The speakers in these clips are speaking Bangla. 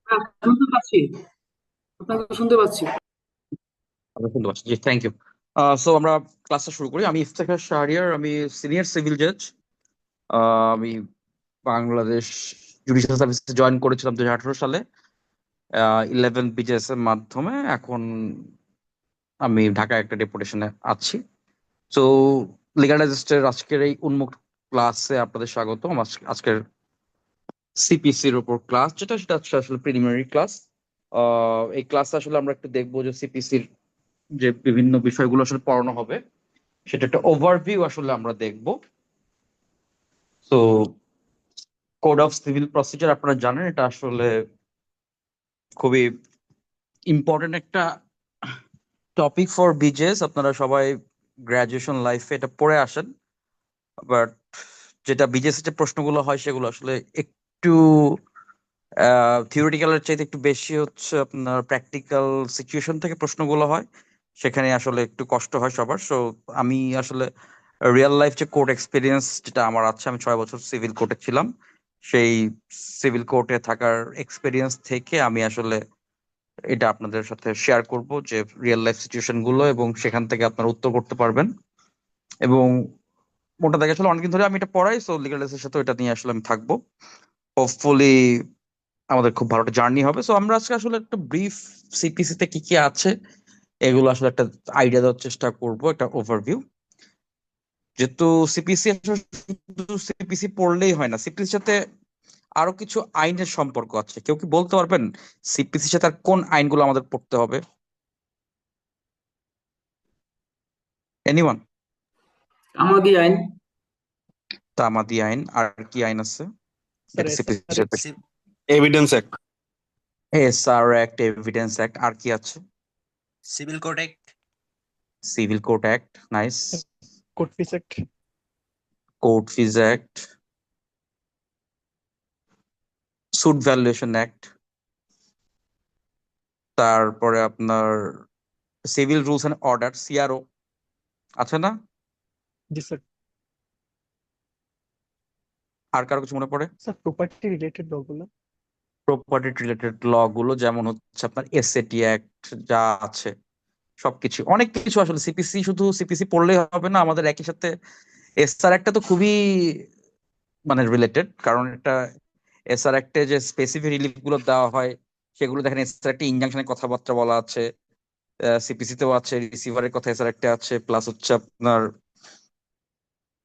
হ্যাঁ, শুনতে পাচ্ছি। আপনাকে শুনতে পাচ্ছি। আমি শুনতে পাচ্ছি, জি, থ্যাংক ইউ। সো আমরা ক্লাসটা শুরু করি। আমি ইফতেখার শাহরিয়ার, আমি সিনিয়র সিভিল জাজ। আমি বাংলাদেশ জুডিশিয়াল সার্ভিসে জয়েন করেছিলাম 2018 সালে 11 বিজেএস এর মাধ্যমে। এখন আমি ঢাকায় একটা ডেপুটেশনে আছি। তো লিগ্যাল ডাইজেস্টের আজকের এই উন্মুক্ত ক্লাসে আপনাদের স্বাগতম। আজকের সিপিসির উপর ক্লাস সেটা হচ্ছে আসলে প্রিলিমিনারি ক্লাস। এই ক্লাসে আসলে আমরা একটু দেখবো যে সিপিসির যে বিভিন্ন বিষয়গুলো আসলে পড়ানো হবে, সেটা একটা ওভারভিউ আসলে আমরা দেখব। তো কোড অফ সিভিল প্রসিজার আপনারা জানেন, এটা আসলে খুবই ইম্পর্টেন্ট একটা টপিক ফর বিজেস। আপনারা সবাই গ্রাজুয়েশন লাইফে এটা পড়ে আসেন, বাট যেটা বিজেস যে প্রশ্নগুলো হয় সেগুলো আসলে একটু থিওরিটিক্যালের চাইতে একটু বেশি হচ্ছে আপনার প্র্যাকটিক্যাল সিচুয়েশন থেকে প্রশ্নগুলো হয়। সেখানে আসলে একটু কষ্ট হয় সবার। সো আমি আসলে রিয়েল লাইফ যে কোর্ট এক্সপিরিয়েন্স যেটা আমার আছে, আমি 6 বছর সিভিল কোর্টে ছিলাম। সেই সিভিল কোর্টে থাকার এক্সপিরিয়েন্স থেকে আমি আসলে এটা আপনাদের সাথে শেয়ার করব, যে রিয়েল লাইফ সিচুয়েশন গুলো, এবং সেখান থেকে আপনারা উত্তর করতে পারবেন। এবং মোটা দাগে আসলে অনেকদিন ধরে আমি এটা পড়াই, সো লিগাল এর সাথে এটা নিয়ে আসলে আমি থাকবো। হোপফুলি আমাদের খুব ভালো একটা জার্নি হবে। সো আমরা আজকে আসলে একটা ব্রিফ সিপিসি তে কি কি আছে এগুলো আসলে একটা আইডিয়া দেওয়ার চেষ্টা করব, একটা ওভারভিউ। যেহেতু সিপিসি শুধু সিপিসি পড়লেই হয় না, সিপিসির সাথে আরো কিছু আইনের সম্পর্ক আছে। কেউ কি বলতে পারবেন সিপিসির সাথে আর কোন আইনগুলো আমাদের পড়তে হবে? এনিওয়ান? আমাদি আইন। তামাদি আইন, আর কি আইন আছে স্যার যেটা সিপিসির এসআর সাথে? Evidence act. SR act, evidence act, আর কি আছে? Civil code act, civil code act, nice. Code fees act, court fees act, suit valuation act, তারপরে আপনার civil rules and order, CRO আছে না? জি স্যার। আর কারো কিছু মনে পড়ে? স্যার প্রপার্টি রিলেটেড লগুলো। প্রপার্টি রিলেটেড ল গুলো যেমন হচ্ছে আপনার এসএটি অ্যাক্ট, যা আছে সবকিছু, অনেক কিছু আসলে সিপিসি, শুধু সিপিসি পড়লেই হবে না আমাদের, একই সাথে এসআর একটা তো খুবই মানে রিলেটেড, কারণ এটা এসআর অ্যাক্টে যে স্পেসিফিক রিলিফ গুলো দেওয়া হয় সেগুলো দেখেন। এসআর একটা ইনজাংশনের কথাবার্তা বলা আছে, সিপিসি তেও আছে, রিসিভারের কথা এসআর অ্যাক্টে আছে, প্লাস হচ্ছে আপনার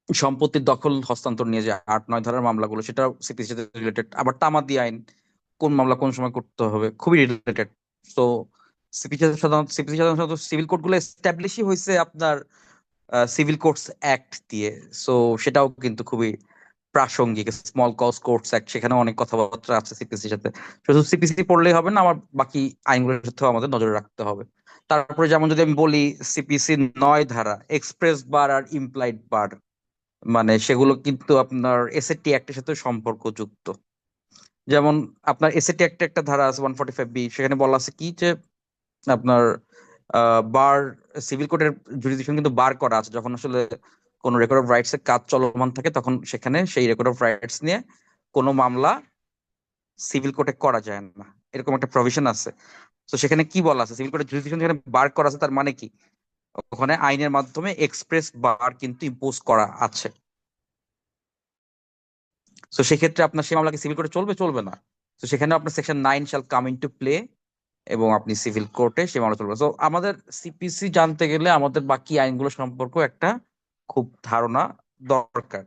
সম্পত্তির দখল হস্তান্তর নিয়ে যে 8-9 ধারার মামলাগুলো, সেটা সিপিসি সাথে রিলেটেড। আবার তামাদি আইন, কোন মামলা কোন সময় করতে হবে, খুবই রিলেটেড। তো সিপিসি সাধারণত সিভিল কোড গুলো এস্টাবলিশই হয়েছে আপনার সিভিল কোর্টস অ্যাক্ট দিয়ে। সো সেটাও কিন্তু খুবই প্রাসঙ্গিক। স্মল কজ কোর্টস অ্যাক্ট, সেখানে অনেক কথাবার্তা আছে সিপিসির সাথে। শুধু সিপিসি পড়লেই হবে না, আমার বাকি আইনগুলোর সাথেও আমাদের নজরে রাখতে হবে। তারপরে যেমন যদি আমি বলি, সিপিসি 9 ধারা, এক্সপ্রেস বার আর ইমপ্লাইড বার, মানে সেগুলো কিন্তু আপনার এসএটি অ্যাক্টের সাথে সম্পর্কযুক্ত। যেমন আপনার এসএটি অ্যাক্টে একটা ধারা আছে 145B, সেখানে বলা আছে কি যে আপনার বার, সিভিল কোর্টের জুরিসডিকশন কিন্তু বার করা আছে যখন আসলে কোনো রেকর্ড অফ রাইটস এর কাজ চলমান থাকে, তখন সেখানে সেই রেকর্ড অফ রাইটস নিয়ে কোনো মামলা সিভিল কোর্টে করা যায় না, এরকম একটা প্রভিশন আছে। তো সেখানে কি বলা আছে, সিভিল কোর্টের জুরিসডিকশন যেখানে বার করা আছে তার মানে কি, ওখানে আইনের মাধ্যমে এক্সপ্রেস বার কিন্তু ইম্পোজ করা আছে। তো সেক্ষেত্রে আপনার সেই মামলা কি সিভিল কোর্টে চলবে? চলবে না। তো সেখানে আপনার section 9 shall come into play, এবং আপনি সিভিল কোর্টে সেই মামলা চলবে। তো আমাদের সিপিসি জানতে গেলে আমাদের বাকি আইনগুলো সম্পর্কে একটা খুব ধারণা দরকার।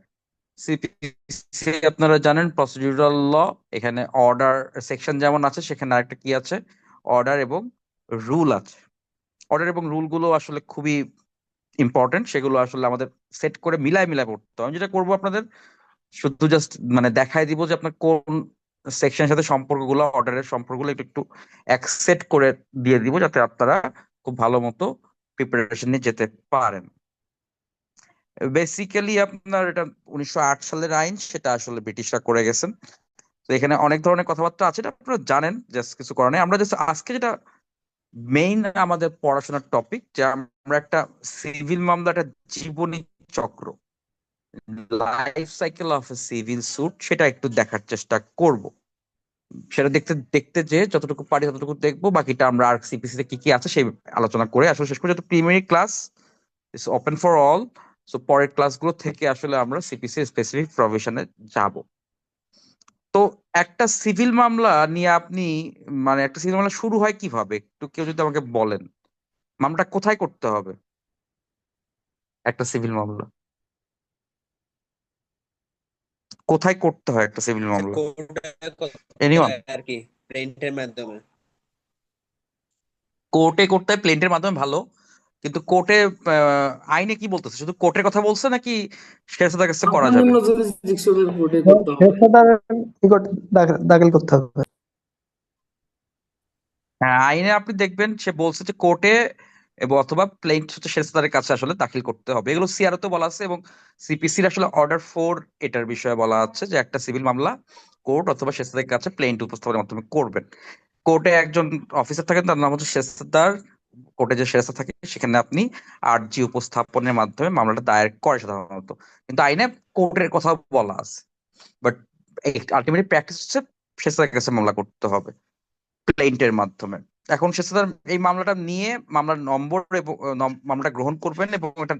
সিপিসি আপনারা জানেন প্রসিডিউরাল ল, এখানে অর্ডার সেকশন যেমন আছে, সেখানে আরেকটা কি আছে, অর্ডার এবং রুল আছে। অর্ডার এবং রুল গুলো আসলে খুবই ইম্পর্টেন্ট, সেগুলো আসলে আমাদের সেট করে মিলায় মিলায় পড়তে হবে। আমি যেটা করবো আপনাদের শুধু জাস্ট মানে দেখাই দিব যে আপনার কোন সেকশনের সাথে সম্পর্কগুলো, অর্ডারের সম্পর্কগুলো একটু একটু অ্যাকসেপ্ট করে দিয়ে দিব, যাতে আপনারা খুব ভালো মতো প্রিপারেশন নিয়ে যেতে পারেন। বেসিক্যালি আপনার এটা 1908 সালের আইন, সেটা আসলে ব্রিটিশরা করে গেছেন। তো এখানে অনেক ধরনের কথাবার্তা আছে, এটা আপনারা জানেন, জাস্ট কিছু করার নেই। আমরা জাস্ট আজকে যেটা মেইন আমাদের পড়াশোনার টপিক, যে আমরা একটা সিভিল মামলা, একটা জীবনী চক্র, life cycle of A civil sweet, সেটা একটু দেখার চেষ্টা করব। সেটা দেখতে দেখতে যে যতটুকু পারি ততটুকু দেখবো, বাকিটা আমরা আর সিপিসি তে কি কি আছে সেই আলোচনা করে আসলে শেষ করে, যত preliminary class is open for all. So পরের ক্লাসগুলো থেকে আসলে আমরা সিপিসি স্পেসিফিক প্রভিশনে যাব। তো একটা সিভিল মামলা নিয়ে আপনি, মানে একটা সিভিল মামলা শুরু হয় কিভাবে, একটু কেউ যদি আমাকে বলেন, মামলাটা কোথায় করতে হবে একটা সিভিল মামলা, কোথায় করতে হয় একটা সিভিল স্যার মামলা? কোর্টে করতে এনিওয়ান? হয় আর কি, প্রিন্টের মাধ্যমে। কোর্টে করতে হয় প্লেন্টের মাধ্যমে, ভালো। কিন্তু কোর্টে আইনে কি বলতেছে, শুধু কোর্টের কথা বলছে নাকি সেটা কাছে করা যাবে? সর্বনিম্ন জুরিসডিকশনের কোর্টে করতে হবে। পেশাদার নিকট দাখিল করতে হবে। হ্যাঁ, আইনে আপনি দেখবেন সে বলছে যে কোর্টে এবং অথবা প্লেন্ট হচ্ছে সেরেস্তাদের কাছে আসলে দাখিল করতে হবে, এগুলো সিআরও তে বলা আছে। এবং সিপিসির আসলে অর্ডার 4 এটার বিষয়ে বলা আছে যে একটা সিভিল মামলা কোর্ট অথবা সেরেস্তাদের কাছে প্লেন্ট উপস্থাপনের মাধ্যমে করবেন। কোর্টে একজন অফিসার থাকেন, তার নাম হচ্ছে সেরেস্তাদার। কোর্টে যে সেরেস্তা থাকে সেখানে আপনি আর্জি উপস্থাপনের মাধ্যমে মামলাটা দায়ের করে সাধারণত, কিন্তু আইনে কোর্টের কথা বলা আছে। বাট আলটিমেটলি প্র্যাকটিস হচ্ছে সেরেস্তাদের কাছে মামলা করতে হবে প্লেন্টের মাধ্যমে। এখন সে তার এই মামলাটা নিয়ে মামলার নম্বর এবং মামলাটা গ্রহণ করবেন এবং একটা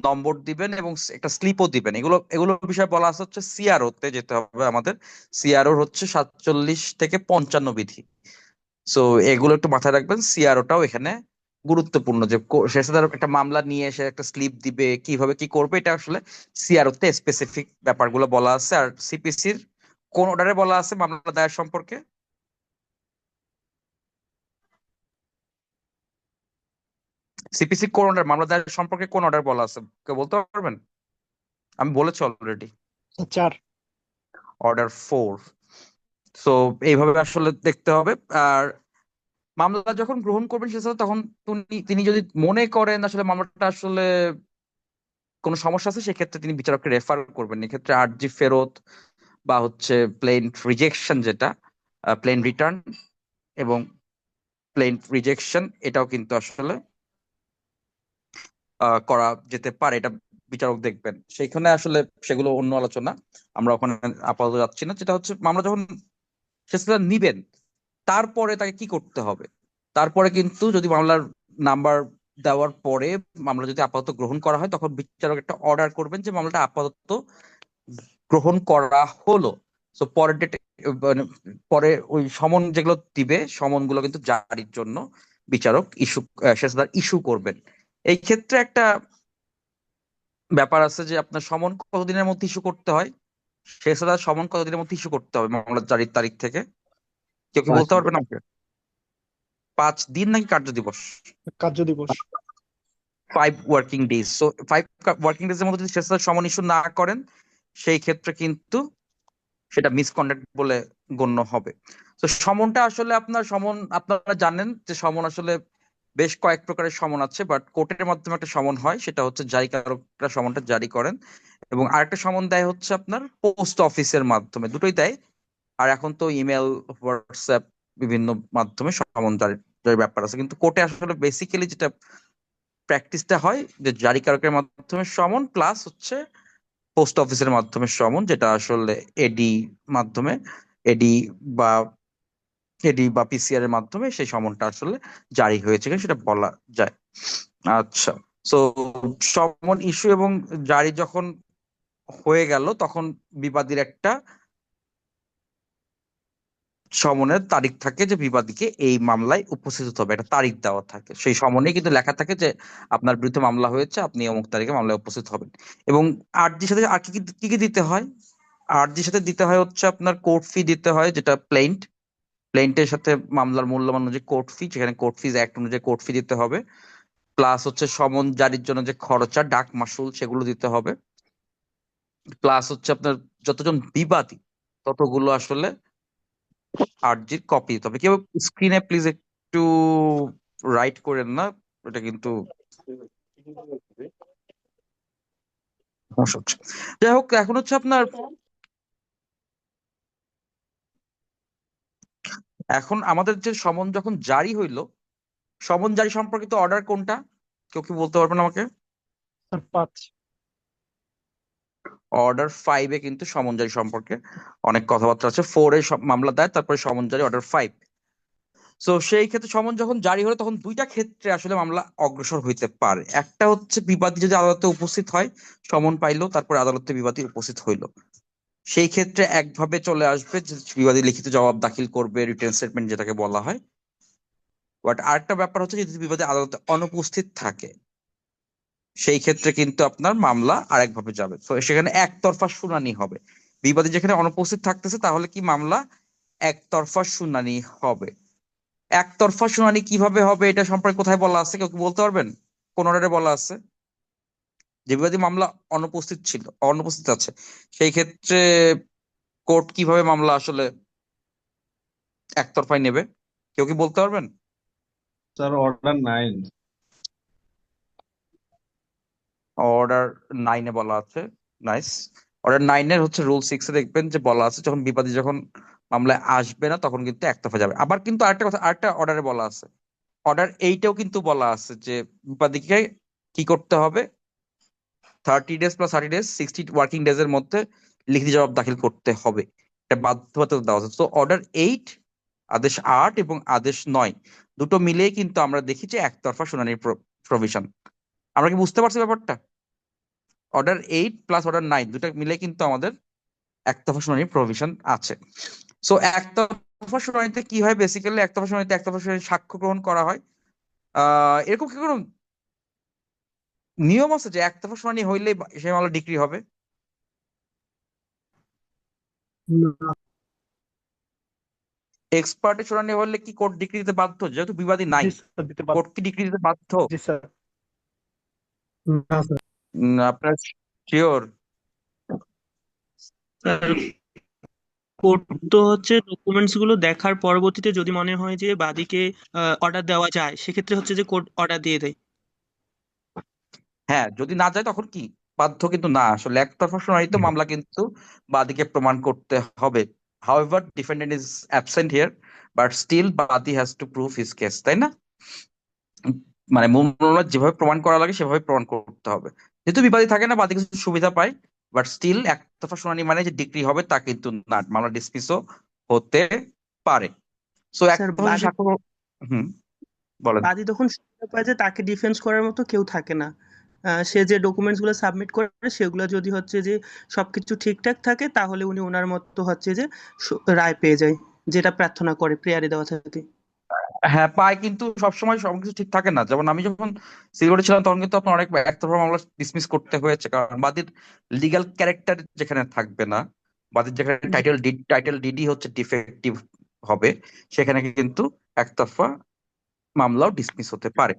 নম্বর দিবেন এবং একটা স্লিপও দিবেন। এগুলোর বিষয়ে বলা আছে হচ্ছে সিআরও তে যেতে হবে আমাদের। সিআরও হচ্ছে 47 থেকে 55 বিধি। সো এগুলো একটু মাথায় রাখবেন, সিআরওটাও এখানে গুরুত্বপূর্ণ। যে সে তার একটা মামলা নিয়ে সে একটা স্লিপ দিবে, কিভাবে কি করবে, এটা আসলে সিআরও তে স্পেসিফিক ব্যাপারগুলো বলা আছে। আর সিপিসির কোন অর্ডারে বলা আছে মামলা দায়ের সম্পর্কে? সিপিসি কোন অর্ডার, মামলা দায়ের সম্পর্কে কোন অর্ডার বলা আছে, কেউ বলতে পারবেন? আমি বলেছি অলরেডি, 4। অর্ডার 4। সো এইভাবে আসলে দেখতে হবে। আর মামলা যখন গ্রহণ করবেন সে তখন তিনি যদি মনে করেন আসলে মামলাটা আসলে কোনো সমস্যা আছে, সেক্ষেত্রে তিনি বিচারককে রেফার করবেন। এক্ষেত্রে আর্জি ফেরত বা হচ্ছে প্লেন রিজেকশন, যেটা প্লেন রিটার্ন এবং প্লেন রিজেকশন, এটাও কিন্তু আসলে করা যেতে পারে। এটা বিচারক দেখবেন, সেইখানে আসলে সেগুলো অন্য আলোচনা, আমরা ওখানে আপাতত যাচ্ছি না। যেটা হচ্ছে মামলা যখন সেটা নিবেন, তারপরে তাকে কি করতে হবে। তারপরে কিন্তু যদি মামলার নাম্বার দেওয়ার পরে মামলা যদি আপাতত গ্রহণ করা হয়, তখন বিচারক একটা অর্ডার করবেন যে মামলাটা আপাতত গ্রহণ করা হলো। তো পরের ডেটে, মানে পরে ওই সমন যেগুলো দিবে, সমনগুলো কিন্তু জারির জন্য বিচারক সেটা ইস্যু করবেন। এই ক্ষেত্রে একটা ব্যাপার আছে যে আপনার সমন কতদিনের মধ্যে ইস্যু করতে হয়, সেছাড়া সমন কতদিনের মধ্যে ইস্যু করতে হবে মামলার জারির তারিখ থেকে, কেউ কি বলতে পারবেন আমাকে? 5 দিন নাকি কার্য দিবস? কার্য দিবস। 5 working days. So 5 working days এর মধ্যে যদি সেছাড়া সমন ইস্যু না করেন, সেই ক্ষেত্রে কিন্তু সেটা মিসকন্ডাক্ট বলে গণ্য হবে। তো সমনটা আসলে আপনারা জানেন যে সমন আসলে বেশ কয়েক প্রকারের সমন আছে, বাট কোর্টের মাধ্যমে একটা সমন হয়, সেটা হচ্ছে জারিকারকরা সমনটা জারি করেন। এবং আরেকটা সমন দেয় হচ্ছে আপনার পোস্ট অফিসের মাধ্যমে, দুটোই দেয়। আর এখন তো ইমেল, হোয়াটসঅ্যাপ, বিভিন্ন মাধ্যমে সমন জারির ব্যাপার আছে। কিন্তু কোর্টে আসলে বেসিক্যালি যেটা প্র্যাকটিসটা হয় যে জারিকারকের মাধ্যমে সমন প্লাস হচ্ছে পোস্ট অফিসের মাধ্যমে সমন, যেটা আসলে এডি মাধ্যমে, এডি বা পিসিআর এর মাধ্যমে সেই সমনটা আসলে জারি হয়েছে কিনা সেটা বলা যায়। আচ্ছা, সো সমন ইস্যু এবং জারি যখন হয়ে গেল, তখন বিবাদীর একটা সমনের তারিখ থাকে যে বিবাদীকে এই মামলায় উপস্থিত হতে হবে, একটা তারিখ দেওয়া থাকে। সেই সমনে কিন্তু লেখা থাকে যে আপনার বিরুদ্ধে মামলা হয়েছে, আপনি অমুক তারিখে মামলায় উপস্থিত হবেন। এবং আর্জির সাথে আর কি কি কি কি দিতে হয়, আর্জির সাথে দিতে হয় হচ্ছে আপনার কোর্ট ফি দিতে হয়, যেটা প্লেন্টের সাথে মামলার মূল্যমান অনুযায়ী কোর্ট ফি, যেখানে কোর্ট ফিজ অ্যাক্ট অনুযায়ী কোর্ট ফি দিতে হবে। প্লাস হচ্ছে সমন জারির জন্য যে খরচা, ডাক মাশুল, সেগুলো দিতে হবে। প্লাস হচ্ছে আপনার যতজন বিবাদী ততগুলো আসলে আর্জির কপি দিতে হবে। কেউ স্ক্রিনে প্লিজ একটু রাইট করেন না, এটা কিন্তু সমস্যা হচ্ছে। যাই হোক, এখন হচ্ছে আপনার, এখন আমাদের যে সমন যখন জারি হইলো, সমন জারি সম্পর্কিত অর্ডার কোনটা, কেউ কি বলতে পারবেন আমাকে? স্যার 5। অর্ডার 5-এ কিন্তু সমন জারি সম্পর্কে অনেক কথাবার্তা আছে। 4-এ মামলা দায়ের, তারপরে সমন জারি অর্ডার 5। সো সেই ক্ষেত্রে সমন যখন জারি হলো তখন দুইটা ক্ষেত্রে আসলে মামলা অগ্রসর হইতে পারে। একটা হচ্ছে বিবাদী যদি আদালতে উপস্থিত হয়, সমন পাইলো, তারপরে আদালতে বিবাদী উপস্থিত হইলো, সেই ক্ষেত্রে একভাবে চলে আসবে যে বিবাদী লিখিত জবাব দাখিল করবে, রিটেন স্টেটমেন্ট যেটাকে বলা হয়। বাট আরেকটা ব্যাপার হচ্ছে যদি বিবাদী আদালতে অনুপস্থিত থাকে, সেই ক্ষেত্রে কিন্তু আপনার মামলা আরেকভাবে যাবে। তো সেখানে একতরফা শুনানি হবে। বিবাদী যেখানে অনুপস্থিত থাকতেছে তাহলে কি মামলা একতরফা শুনানি হবে। একতরফা শুনানি কিভাবে হবে এটা সম্পর্কে কোথায় বলা আছে, কেউ কি বলতে পারবেন? কোন অর্ডারে বলা আছে যে বিবাদী মামলা অনুপস্থিত আছে, সেই ক্ষেত্রে কোর্ট কিভাবে মামলা আসলে একতরফায় নেবে? কেউ কি বলতে পারবেন? Sir order 9। অর্ডার 9-এ বলা আছে। নাইস। অর্ডার 9-এর হচ্ছে রুল 6-এ দেখবেন যে বলা আছে যখন বিবাদী যখন মামলায় আসবে না তখন কিন্তু একতরফা যাবে। আবার কিন্তু আরেকটা অর্ডারে বলা আছে, অর্ডার 8-এও কিন্তু বলা আছে যে বিবাদীকে কি করতে হবে, 30 days plus 30 days, 60 working days এর মধ্যে লিখিত জবাব দাখিল করতে হবে। এটা বাধ্যবাধকতা দেওয়া আছে। তো অর্ডার 8, আদেশ 8 এবং আদেশ 9 দুটো মিলেই কিন্তু আমরা দেখি যে একতরফা শুনানির প্রভিশন। আমরা কি বুঝতে পারছি ব্যাপারটা? অর্ডার 8 প্লাস অর্ডার 9 দুটো মিলে কিন্তু আমাদের একতরফা শুনানির প্রভিশন আছে। সো একতরফা শুনানিতে কি হয়, বেসিক্যালি একতরফা শুনানিতে সাক্ষ্য গ্রহণ করা হয়। এরকম কি কোনো নিয়ম আছে যে একতরফা শুনানি হইলে সেই মামলা ডিক্রি হবে? না, এক্সপার্টের শুনানি হলে কি কোর্ট ডিক্রি দিতে বাধ্য, যেহেতু বিবাদী নাই? জি স্যার দিতে পারবো। কোর্ট কি ডিক্রি দিতে বাধ্য? জি স্যার। না স্যার। আপনার শিওর? স্যার কোর্ট তো হচ্ছে ডকুমেন্টস গুলো দেখার পরবর্তীতে যদি মনে হয় যে বাদীকে অর্ডার দেওয়া যায়, সেক্ষেত্রে হচ্ছে যে কোর্ট অর্ডার দিয়ে দেয়। হ্যাঁ, যদি না যায় তখন কি বাধ্য কিন্তু না। আসলে একতরফা শুনানিতে মামলা কিন্তু বাদীকে প্রমাণ করতে হবে। However defendant is absent here, but still বাদী has to prove his case, তাই না? মানে মূল মামলা যেভাবে প্রমাণ করা লাগে সেভাবে প্রমাণ করতে হবে। যেহেতু বিবাদী থাকে না, বাদী কিছু সুবিধা পায়, বাট স্টিল একতরফা শুনানি মানে যে ডিগ্রি হবে তা কিন্তু না, মামলা ডিসমিসও হতে পারে। সো স্যার একতরফা যদি সাক্ষ্য, হুম, বলেন। বাদী তখন সুবিধা পায় যে তাকে ডিফেন্স করার মতো কেউ থাকে না। সে যে ডকুমেন্টস গুলো সাবমিট করে সেগুলো যদি হচ্ছে যে সবকিছু ঠিকঠাক থাকে, তাহলে উনি ওনার মতো হচ্ছে যে রায় পেয়ে যায়, যেটা প্রার্থনা করে প্রেয়ারে দেওয়া থাকে। হ্যাঁ পায়, কিন্তু সবসময় সবকিছু ঠিক থাকে না। যেমন আমি যখন সিলেটে ছিলাম তখন কিন্তু আপনার অনেক একতরফা মামলা ডিসমিস করতে হয়েছে, কারণ বাদীর লিগ্যাল ক্যারেক্টার যেখানে থাকবে না, বাদীর যেখানে টাইটেল ডিডি হচ্ছে ডিফেক্টিভ হবে, সেখানে কিন্তু একতরফা মামলাও ডিসমিস হতে পারে।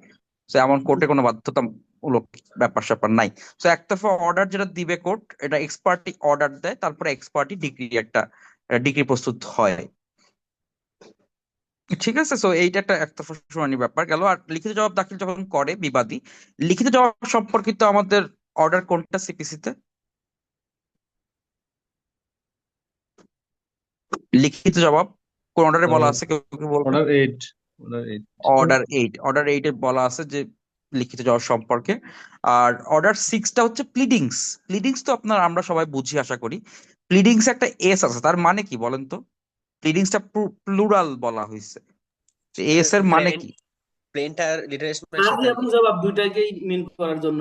তো এমন কোর্টে কোনো বাধ্যতামূলক ব্যাপার স্যাপার নাই। তো একতরফা অর্ডার যেটা দিবে কোর্ট, এটা এক্সপার্টি অর্ডার দেয়, তারপরে এক্সপার্টি একটা ডিগ্রি প্রস্তুত হয়। ঠিক আছে, সো এইটা একটা একতরফা শুনানির ব্যাপার গেল। আর লিখিত জবাব দাখিল যখন করে বিবাদী, লিখিত জবাব সম্পর্কিত আমাদের অর্ডার কোনটা সিপিসিতে? লিখিত জবাব কোন অর্ডারে বলা আছে, কেউ কি বলবেন? অর্ডার 8। অর্ডার 8। অর্ডার 8-এ বলা আছে যে লিখিত জবাব সম্পর্কে। আর অর্ডার 6টা হচ্ছে প্লিডিংস। প্লিডিংস তো আপনার আমরা সবাই বুঝি আশা করি। প্লিডিংস একটা এস আছে, তার মানে কি বলেন তো? প্লিডিংসটা প্লুরাল বলা হয়েছে, এস এর মানে কি? প্লেনটার লিটারেশনের আর্জি সাথে এবং জবাব দুইটাকেই মিন করার জন্য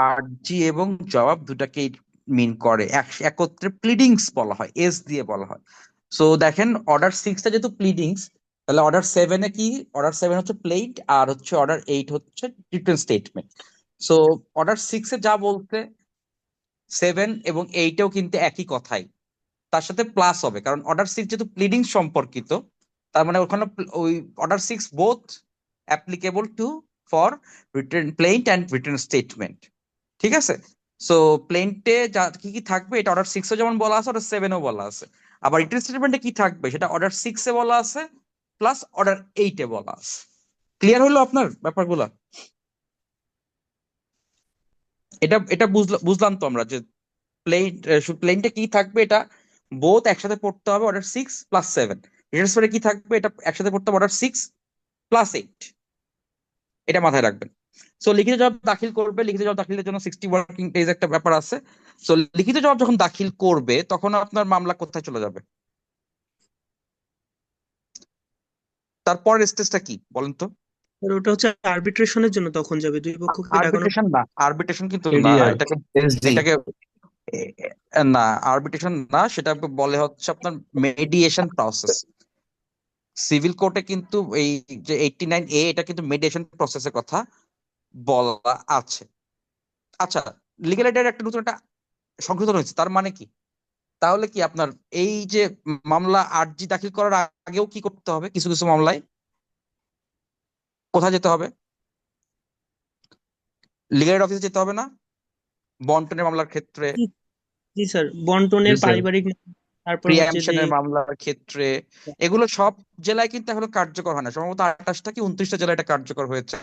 আরজি এবং জবাব দুটাকেই মিন করে, একত্রে প্লিডিংস বলা হয়, এস দিয়ে বলা হয়। সো দেখেন অর্ডার 6টা যেহেতু প্লিডিংস, তাহলে অর্ডার 7-এ কি? অর্ডার 7 হচ্ছে প্লেইড, আর হচ্ছে অর্ডার 8 হচ্ছে রিটেন স্টেটমেন্ট। সো অর্ডার 6-এ যা বলতে 7 এবং 8-এও কিন্তু একই কথাই, তার সাথে প্লাস হবে, কারণ অর্ডার 6 যেহেতু প্লিডিং সম্পর্কিত, তার মানে ওখানে ওই order 6 both applicable to for written plaint and written statement. ঠিক আছে, সো প্লেন্টে যা কি কি থাকবে এটা অর্ডার 6-এ যেমন বলা আছে, অর্ডার 7-এও বলা আছে। আবার রিটেন স্টেটমেন্টে কি থাকবে সেটা অর্ডার 6-এ বলা আছে প্লাস অর্ডার 8-এ বলা আছে। ক্লিয়ার হলো আপনার ব্যাপারগুলা? এটা এটা বুঝলাম তো আমরা যে প্লেনটা কি থাকবে, এটা বোথ একসাথে পড়তে হবে, অর্ডার 6 + 7। রিটেন স্টেটমেন্টে কি থাকবে, এটা একসাথে পড়তে হবে, অর্ডার 6 + 8। এটা মাথায় রাখবেন। সো লিখিত জবাব দাখিল করবে, লিখিত জবাব দাখিলের জন্য 60 ওয়ার্কিং ডেজ একটা ব্যাপার আছে। সো লিখিত জবাব যখন দাখিল করবে তখন আপনার মামলা কোথায় চলে যাবে? তারপরের স্টেজটা কি বলেন তো? আর ওটা হচ্ছে আরবিট্রেশনের জন্য তখন যাবে, দুই পক্ষকে ডাকানোর। আরবিট্রেশন না, আরবিট্রেশন কিন্তু না, এডিআর এটাকে এসডি। এটাকে না, আরবিট্রেশন না, সেটা বলে হচ্ছে আপনার মেডিয়েশন প্রসেস। সিভিল কোর্টে কিন্তু এই যে 89A এটা কিন্তু মেডিয়েশন প্রসেসের কথা বলা আছে। আচ্ছা, লিগ্যাল এডের একটা নতুন একটা সংশোধন হয়েছে, তার মানে কি? তাহলে কি আপনার এই যে মামলা আর্জি দাখিল করার আগেও কি করতে হবে? কিছু কিছু মামলায় কোথায় যেতে হবে? লিগ্যাল অফিসে যেতে হবে না? বন্টনের মামলার ক্ষেত্রে, জি জি স্যার, জি বন্টনের স্যার। পারিবারিক তারপর হচ্ছে যে প্রিয়াম্পশনের মামলার ক্ষেত্রে, এগুলো সব জেলায় কিন্তু এখনো কার্যকর হয় না। সম্ভবত 28টা কি 29টা জেলায় এটা কার্যকর হয়েছে।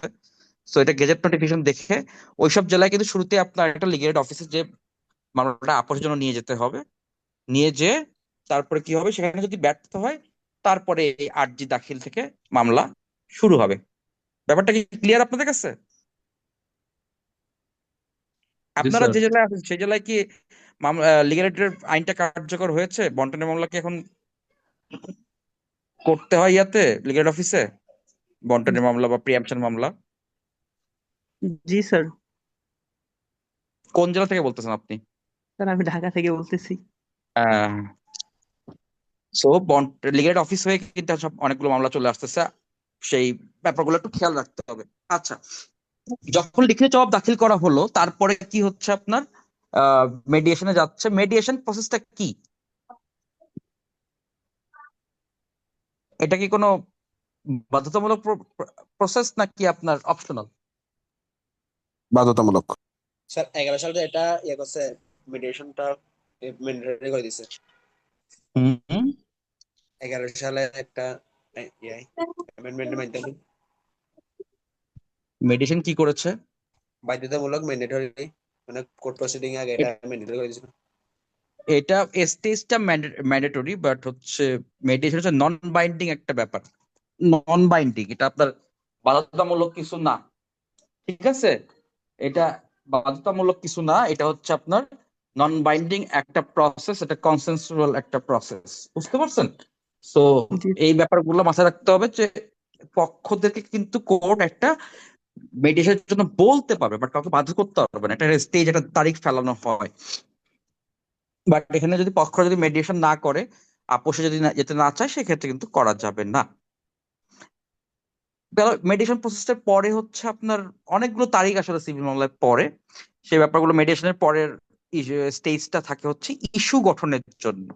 সো এটা গেজেট নোটিফিকেশন দেখে ওইসব জেলায় কিন্তু শুরুতে আপনার একটা লিগ্যাল অফিসে যে মামলাটা আপোষের জন্য নিয়ে যেতে হবে, নিয়ে যে তারপরে কি হবে, সেখানে যদি ব্যর্থ হয় তারপরে এই আর্জি দাখিল থেকে মামলা শুরু হবে। ব্যাপারটা কি ক্লিয়ার আপনাদের কাছে? জি আপনারা স্যার। যে জেলায় আছেন সেই জেলায় কি লিগ্যাল এডের আইনটা কার্যকর হয়েছে? বন্টনের মামলা কি এখন করতে হয় ইয়াতে লিগ্যাল অফিসে, বন্টনের মামলা বা প্রিয়াম্পশন মামলা? জি স্যার। কোন জেলা থেকে বলতেছেন আপনি? স্যার আমি ঢাকা থেকে বলতেছি। আহ সো লিগ্যাল অফিস হয়ে কিন্তু সব অনেকগুলো মামলা চলে আসতেছে, সেই ব্যাপারগুলো একটু খেয়াল রাখতে হবে। আচ্ছা, যখন লিখিত জবাব দাখিল করা হলো তারপরে কি হচ্ছে আপনার মেডিয়েশনে যাচ্ছে। মেডিয়েশন প্রসেসটা কি? এটা কি কোনো বাধ্যতামূলক প্রসেস নাকি আপনার অপশনাল? বাধ্যতামূলক। স্যার 11 সালে এটা ইয়ে করছে, মিডিয়েশনটা ম্যান্ডেটরি করে দিছে। হুম, 11 সালে একটা ইয়ে অ্যামেন্ডমেন্টের মাধ্যমে মেডিয়েশন কি করেছে? বাধ্যতামূলক ম্যান্ডেটরি, মানে কোর্ট প্রসিডিং আগে এটা ম্যান্ডেটরি করে দিছে। এটা স্টেজটা ম্যান্ডেটরি, বাট হচ্ছে মেডিয়েশন হচ্ছে নন বাইন্ডিং একটা ব্যাপার। নন বাইন্ডিং, এটা আপনার বাধ্যতামূলক কিছু না, ঠিক আছে? এটা বাধ্যতামূলক কিছু না, এটা হচ্ছে আপনার নন বাইন্ডিং একটা প্রসেস, এটা কনসেনসুয়াল একটা প্রসেস। বুঝতে পারছেন? সো জি এই ব্যাপারগুলো মাথায় রাখতে হবে যে পক্ষদেরকে কিন্তু কোর্ট একটা মেডিয়েশনের জন্য বলতে পারবে, বাট কাউকে বাধ্য করতে পারবে না। একটা স্টেজ, একটা তারিখ ফেলানো হয়। বাট এখানে যদি পক্ষ যদি মেডিয়েশন না করে, আপোষে যদি যেতে না চায়, সেক্ষেত্রে কিন্তু করা যাবে না। মেডিয়েশন প্রসেসটার পরে হচ্ছে আপনার অনেকগুলো তারিখ আসলে সিভিল মামলায় পরে, সেই ব্যাপারগুলো মেডিয়েশনের পরের স্টেজটা থাকে হচ্ছে ইস্যু গঠনের জন্য।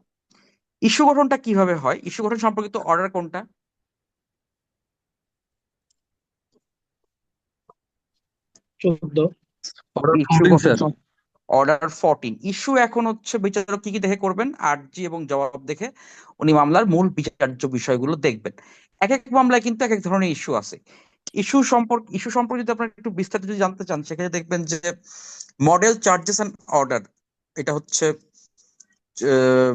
ইস্যু গঠনটা কিভাবে হয়? ইস্যু গঠন সম্পর্কিত অর্ডার কোনটা? 14। অর্ডার ইস্যু 14 গঠন, স্যার। অর্ডার 14। ইস্যু এখন হচ্ছে বিচারক কি কি দেখে করবেন? আর্জি এবং জবাব দেখে উনি মামলার মূল বিচার্য বিষয়গুলো দেখবেন। এক এক মামলায় কিন্তু এক এক ধরনের ইস্যু আছে। ইস্যু সম্পর্কে যদি আপনারা একটু বিস্তারিত যদি জানতে চান, সেখানে দেখবেন যে মডেল চার্জেস অ্যান্ড অর্ডার, এটা হচ্ছে আহ,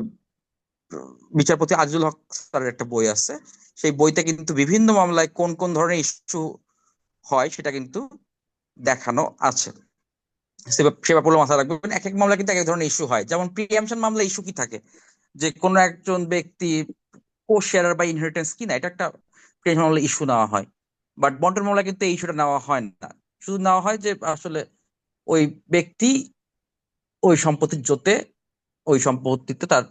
বিচারপতি আজিজুল হক স্যারের একটা বই আছে। সেই বইতে কিন্তু বিভিন্ন মামলায় কোন কোন ধরনের ইস্যু হয় সেটা কিন্তু দেখানো আছে। সে ব্যাপারগুলো মাথায় রাখবেন। এক এক মামলা কিন্তু এক এক ধরনের ইস্যু হয়। যেমন প্রিএমশন মামলা ইস্যু কি থাকে, যে কোনো একজন ব্যক্তি কো শেয়ারার বা ইনহেরিটেন্স কিনা, এটা একটা প্রিএমশন মামলা ইস্যু নেওয়া হয়। বাট বন্টন মামলা কিন্তু এই ইস্যুটা নেওয়া হয় না। শুধু নেওয়া হয় যে আসলে ওই ব্যক্তি ওই সম্পত্তির জোতে, ওই সম্পত্তিতে তার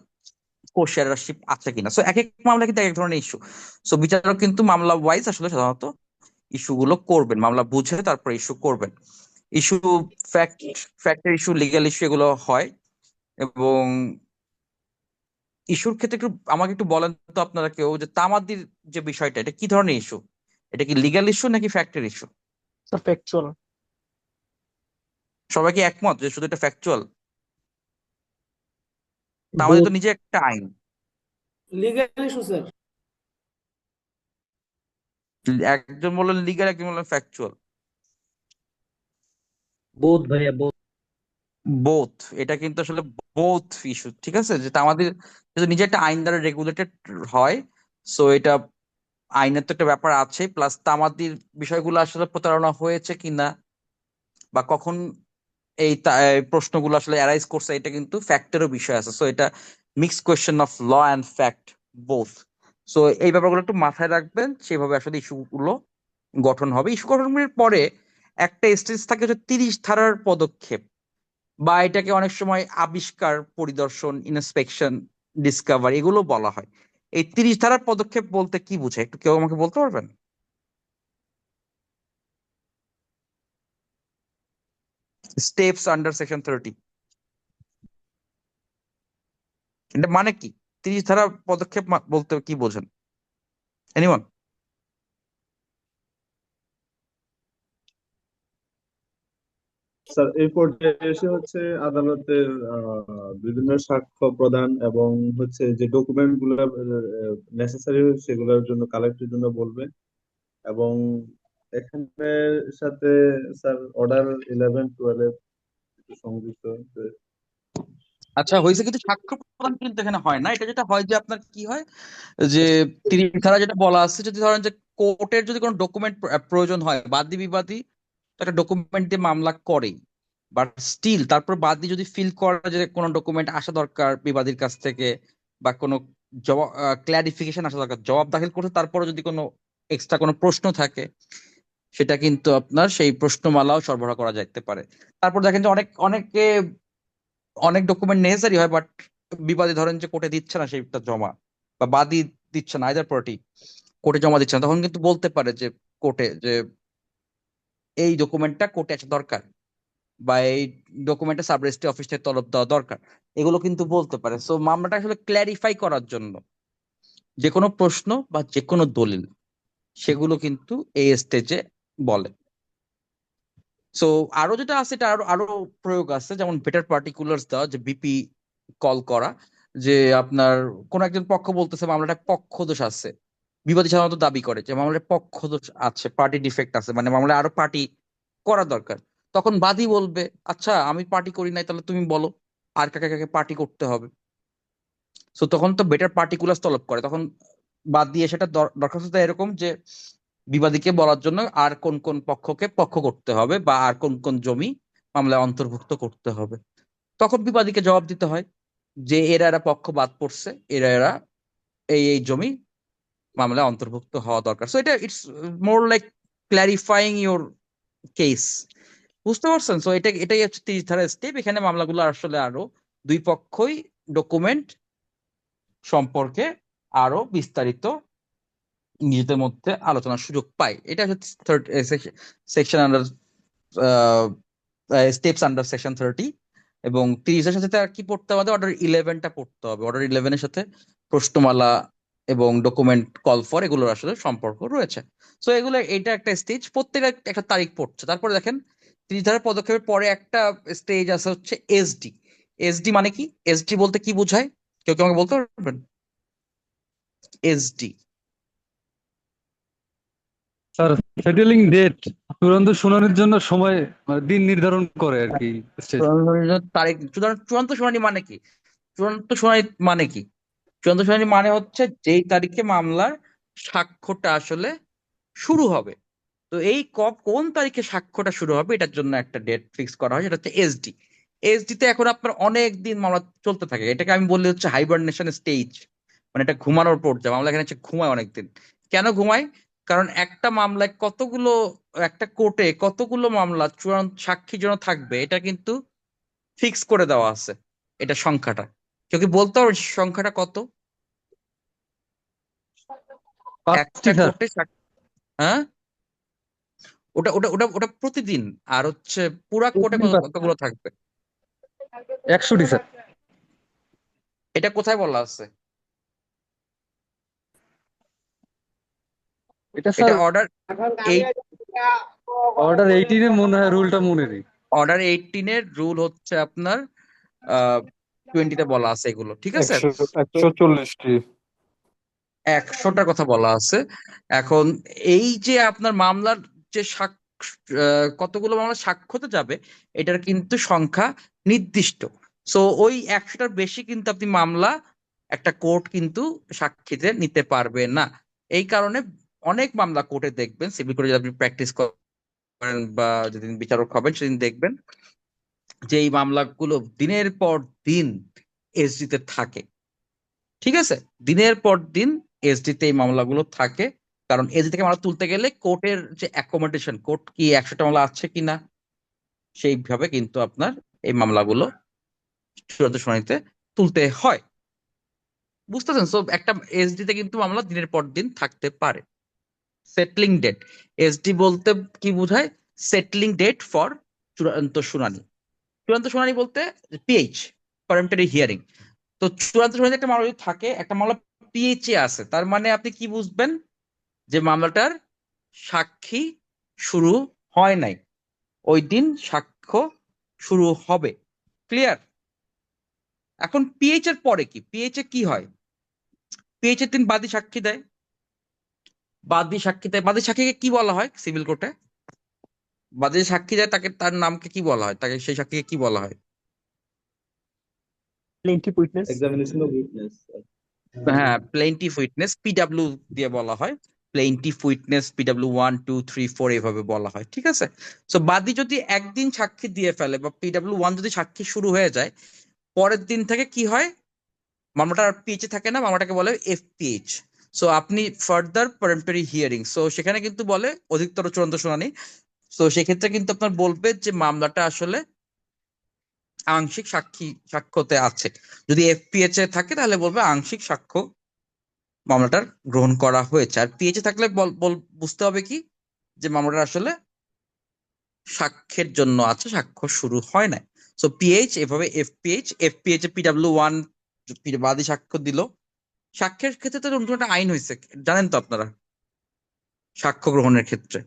কো শেয়ারশিপ আছে কিনা। সো এক এক মামলা কিন্তু এক এক ধরনের ইস্যু। সো বিচারক কিন্তু মামলা ওয়াইজ আসলে সাধারণত ইস্যু গুলো করবেন, মামলা বুঝে তারপর ইস্যু করবেন। ইস্যু ফ্যাক্ট ফ্যাক্টের ইস্যু, লিগ্যাল ইস্যু এগুলো হয়। এবং ইস্যুর ক্ষেত্রে একটু আমাকে একটু বলেন তো আপনারা কেউ, যে তামাদির যে বিষয়টা, এটা কি ধরনের ইস্যু? এটা কি লিগ্যাল ইস্যু নাকি ফ্যাক্টের ইস্যু? Sir factual. সবাই কি একমত যে শুধু এটা ফ্যাকচুয়াল? তামাদি বোথ। তো নিজে একটা আইন। Legal issue sir. একজন বললেন লিগ্যাল, একজন বললেন ফ্যাকচুয়াল। বোথ ভাইয়া, বোথ। বোথ, এটা কিন্তু আসলে বোথ ইস্যু, ঠিক আছে? যেটা আমাদের যদি নিজে একটা আইন দ্বারা রেগুলেটেড হয়, সো এটা আইনের তো একটা ব্যাপার আছে, প্লাস তামাদির বিষয়গুলো আসলে প্রতারণা হয়েছে কিনা বা কখন এই প্রশ্নগুলো আসলে অ্যারাইজ করছে, এটা কিন্তু ফ্যাক্টেরও বিষয় আছে। সো এটা mix question of law and fact both. So এই ব্যাপারগুলো একটু মাথায় রাখবেন, সেভাবে আসলে ইস্যুগুলো গঠন হবে। ইস্যু গঠনের পরে একটা স্টেজ থাকে হচ্ছে 30 ধারার পদক্ষেপ, বা এটাকে অনেক সময় আবিষ্কার, পরিদর্শন, ইন্সপেকশন, ডিসকভারি এগুলো বলা হয়। এই 30 ধারার পদক্ষেপ বলতে কি বোঝায়, একটু কেউ আমাকে বলতে পারবেন? স্টেপস আন্ডার সেকশন 30, এটা মানে কি? 30 ধারা পদক্ষেপ বলতে কি বোঝেন? এনিওয়ান? স্যার এই পর্যায়ে এসে হচ্ছে আদালতের বিভিন্ন সাক্ষ্য প্রদান এবং হচ্ছে যে ডকুমেন্ট গুলো নেসেসারি সেগুলোর জন্য কালেক্টের জন্য বলবে। এবং এখানে সাথে স্যার অর্ডার 11-12 সংযুক্ত হচ্ছে। আচ্ছা, হয়েছে, কিন্তু সাক্ষ্য প্রদান কিন্তু এখানে হয় না। এটা যেটা হয় যে আপনার কি হয় যে 30 ধারা যেটা বলা আছে, যদি ধরেন যে কোর্টের যদি কোনো ডকুমেন্ট প্রয়োজন হয়, বাদী বিবাদী তো একটা ডকুমেন্ট দিয়ে মামলা করেই, বাট স্টিল তারপর বাদী যদি ফিল করে যে কোনো ডকুমেন্ট আসা দরকার বিবাদীর কাছ থেকে, বা কোনো জবাব, ক্ল্যারিফিকেশন আসা দরকার, জবাব দাখিল করতে, তারপরে যদি কোনো এক্সট্রা কোনো প্রশ্ন থাকে, সেটা কিন্তু আপনার সেই প্রশ্নমালাও সরবরাহ করা যেতে পারে। তারপর দেখেন যে অনেক ডকুমেন্ট নেসেসারি হয়, বাট বিবাদী ধরেন যে কোর্টে দিচ্ছে না সেইটা জমা, বা বাদী দিচ্ছে না, আইদার পার্টি কোর্টে জমা দিচ্ছে না, তখন কিন্তু বলতে পারে যে কোর্টে যে এই ডকুমেন্টটা কোর্টে আসা দরকার, বা এই ডকুমেন্টটা সাব রেজিস্ট্রি অফিস থেকে তলব দেওয়া দরকার। এগুলো কিন্তু বলতে পারে। সো মামলাটা আসলে ক্ল্যারিফাই করার জন্য যে কোনো প্রশ্ন বা যে কোনো দলিল, সেগুলো কিন্তু এই স্টেজে বলে। সো আরো যেটা আছে, এটা আরো আরো প্রয়োগ আছে, যেমন বেটার পার্টিকুলার্স দেওয়া, যে বিপি কল করা, যে আপনার কোন একজন পক্ষ বলতেছে মামলাটা পক্ষদোষ আছে। বিবাদী সাধারণত দাবি করে যে মামলায় পক্ষদোষ আছে, পার্টি ডিফেক্ট আছে, মানে মামলায় আরো পার্টি করা দরকার। তখন বাদী বলবে, আচ্ছা আমি পার্টি করি নাই, তাহলে তুমি বলো আর কাকে কাকে পার্টি করতে হবে। সো তখন তো বেটার পার্টিকুলার্স তলব করে। তখন বাদী সেটা দরখাস্ত এরকম যে বিবাদীকে বলার জন্য আর কোন কোন পক্ষকে পক্ষ করতে হবে, বা আর কোন কোন জমি মামলায় অন্তর্ভুক্ত করতে হবে। তখন বিবাদীকে জবাব দিতে হয় যে এরা এরা পক্ষ বাদ পড়ছে, এরা এরা এই জমি মামলায় অন্তর্ভুক্ত হওয়া দরকার। সো এটা it's more like clarifying your case. বুঝতে পারছেন? সো এটাই হচ্ছে 30 ধারা স্টেপ। এখানে মামলাগুলো আসলে আরো দুই পক্ষই ডকুমেন্ট সম্পর্কে আরো বিস্তারিত নিজেদের মধ্যে আলোচনার সুযোগ পায়। এটা হচ্ছে third section under steps under section 30। এবং 30-এর সাথে আর কি পড়তে হবে? অর্ডার 11টা পড়তে হবে। অর্ডার 11-এর সাথে প্রশ্নমালা এবং ডকুমেন্ট কল ফর এগুলোর আসলে সম্পর্ক রয়েছে। সো এগুলো, এটা একটা স্টেজ, প্রত্যেকটা একটা তারিখ পড়ছে। তারপরে দেখেন 30 ধারার পদক্ষেপের পরে একটা স্টেজ আছে হচ্ছে এসডি। এসডি মানে কি? এসডি বলতে কি বোঝায়, কেউ কেউ আমাকে বলতে পারবেন? এসডি স্যার, সেটেলিং ডেট, চূড়ান্ত শুনানির জন্য সময়, মানে দিন নির্ধারণ করে আর কি স্টেজ। তারিখ, চূড়ান্ত শুনানি মানে কি? চূড়ান্ত শুনানি মানে কি? চূড়ান্ত শুনানি মানে হচ্ছে যেই তারিখে মামলার সাক্ষ্যটা আসলে শুরু হবে। তো এই কোন তারিখে সাক্ষ্যটা শুরু হবে, এটার জন্য একটা ডেট ফিক্স করা হয়, সেটা হচ্ছে এসডি। এসডি তে এখন আপনার অনেক দিন মামলা চলতে থাকে। এটাকে আমি বলি হচ্ছে হাইবারনেশন স্টেজ, মানে এটা ঘুমানোর পর্যায়ে। মামলা এখানে হচ্ছে ঘুমায় অনেকদিন। কেন ঘুমায়? কারণ একটা মামলায় কতগুলো, একটা কোর্টে কতগুলো মামলা চূড়ান্ত সাক্ষীর জন্য থাকবে, এটা কিন্তু ফিক্স করে দেওয়া আছে। এটা সংখ্যাটা কেউ কি বলতে পারবে সংখ্যাটা কত? 5টি একটা স্যার। কোর্টে হ্যাঁ, ওটা ওটা ওটা ওটা প্রতিদিন। আর হচ্ছে পুরা কোর্টে প্রতিদিন কতগুলো থাকবে? 100টি স্যার। এটা কোথায় বলা আছে? এটা স্যার এটা অর্ডার অর্ডার 18 মনে হয়, রুলটা মনে নেই। অর্ডার 18-এর রুল হচ্ছে আপনার 20-তে বলা আছে এগুলো, ঠিক আছে? 140টি। 100টার কথা বলা আছে। এখন এই যে আপনার মামলার যে কতগুলো মামলা সাক্ষ্যতে যাবে, এটার কিন্তু সংখ্যা নির্দিষ্ট। সো ওই 100টার বেশি কিন্তু আপনি মামলা একটা কোর্ট কিন্তু সাক্ষীতে নিতে পারবে না। এই কারণে অনেক মামলা কোর্টে দেখবেন, সিভিল কোর্টে যদি আপনি প্র্যাকটিস করেন বা যেদিন বিচারক হবেন সেদিন দেখবেন যে এই মামলাগুলো দিনের পর দিন এসডি তে থাকে, ঠিক আছে? দিনের পর দিন এসডি তে এই মামলাগুলো থাকে, কারণ এসডি থেকে মামলা তুলতে গেলে কোর্টের যে অ্যাকোমোডেশন, কোর্ট কি 100টা মামলা আছে কিনা সেইভাবে কিন্তু আপনার এই মামলাগুলো চূড়ান্ত শুনানিতে তুলতে হয়। বুঝতেছেন? সো একটা এসডি তে কিন্তু মামলা দিনের পর দিন থাকতে পারে। সেটলিং ডেট, এসডি বলতে কি বোঝায়? সেটলিং ডেট ফর চূড়ান্ত শুনানি। চূড়ান্ত শুনানি বলতে পিএইচ, পারম্পেটারি হিয়ারিং। তো চূড়ান্ত শুনানিতে একটা মামলা যদি থাকে, একটা মামলা পিএইচ এ আছে, তার মানে আপনি কি বুঝবেন? যে মামলাটার সাক্ষী শুরু হয় নাই, ওই দিন সাক্ষ্য শুরু হবে। ক্লিয়ার? এখন পিএইচ এর পরে কি? পিএইচ এ কি হয়? পিএইচ এর দিন বাদী সাক্ষী দেয়। বাদী সাক্ষী দেয়, বাদী সাক্ষীকে কি বলা হয় সিভিল কোর্টে? বাদী যে সাক্ষী দেয় তাকে, তার নামকে কি বলা হয়? তাকে, সেই সাক্ষীকে কি বলা হয়? Plaintiff witness. Examination of witness. হ্যাঁ, প্লেইন্টিফ উইটনেস, পিডাব্লিউ দিয়ে বলা হয়। প্লেইন্টিফ উইটনেস, পিডাব্লিউ 1 2 3 4 এইভাবে বলা হয়, ঠিক আছে? সো বাদী যদি একদিন সাক্ষী দিয়ে ফেলে বা পিডাব্লিউ 1 যদি সাক্ষী শুরু হয়ে যায়, পরের দিন থেকে কি হয়? মামলাটা আর পিএইচ থাকে না, মামলাটাকে বলে এফপিএইচ। সো আপনি ফার্দার পারম্পেটারি হিয়ারিং, সো সেখানে কিন্তু বলে অধিকতর চূড়ান্ত শুনানি। সো সেক্ষেত্রে কিন্তু আপনার বলবে যে মামলাটা আসলে আংশিক সাক্ষ্যতে আছে। যদি এফপিএইচ এ থাকে তাহলে বলবে আংশিক সাক্ষ্য মামলাটার গ্রহণ করা হয়েছে। আর পিএইচ এ থাকলে বুঝতে হবে কি? যে মামলাটা আসলে সাক্ষ্যের জন্য আছে, সাক্ষ্য শুরু হয় না। সো পিএইচ এভাবে এফপিএইচ, এফপিএইচ এ পিডাব্লিউ 1 বাদী সাক্ষ্য দিল। সাক্ষ্যের ক্ষেত্রে তো নতুন একটা আইন হয়েছে, জানেন তো আপনারা? সাক্ষ্য গ্রহণের ক্ষেত্রে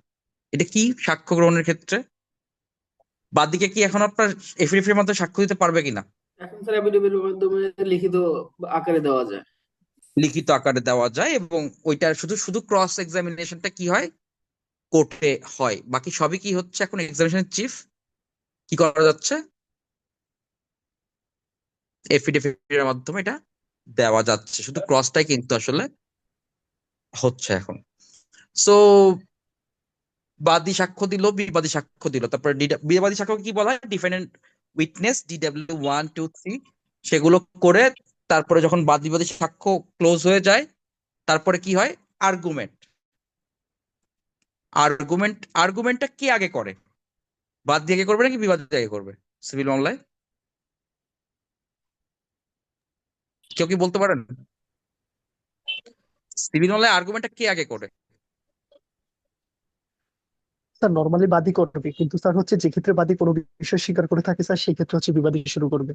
এটা কি? সাক্ষ্য গ্রহণের ক্ষেত্রে বাদীকে কি এখন আপনার এফিডেভিট এর মাধ্যমে সাক্ষ্য দিতে পারবে কিনা? এখন স্যার এফিডেভিটের মাধ্যমে লিখিত আকারে দেওয়া যায়। লিখিত আকারে দেওয়া যায়, এবং ওইটার শুধু শুধু ক্রস এক্সামিনেশনটা কি হয়? কোর্টে হয়। বাকি সবই কি হচ্ছে এখন? এক্সামিনেশন চিফ কি করা যাচ্ছে? এফিডেভিটের মাধ্যমে এটা দেওয়া যাচ্ছে, শুধু ক্রসটাই কিন্তু আসলে হচ্ছে এখন। সো বাদী সাক্ষ্য দিল, বিবাদী সাক্ষ্য দিল, তারপরে বিবাদী সাক্ষ্য কি বলা হয়? ডিফেন্ডেন্ট উইটনেস, ডিডব্লিউ 1 2 3 সেগুলো করে তারপরে যখন বাদী সাক্ষ্য ক্লোজ হয়ে যায়, তারপরে কি হয়? আর্গুমেন্ট। আর্গুমেন্টটা কে আগে করে? বাদী আগে করবে নাকি বিবাদী আগে করবে সিভিল মামলায়? কেউ কি বলতে পারেন? সিভিল মামলায় আর্গুমেন্টটা কে আগে করে? স্যার নর্মালি বাদী করবে, কিন্তু স্যার হচ্ছে যে ক্ষেত্রে বাদী কোনো বিষয় স্বীকার করে থাকে স্যার সেই ক্ষেত্রে হচ্ছে বিবাদী শুরু করবে।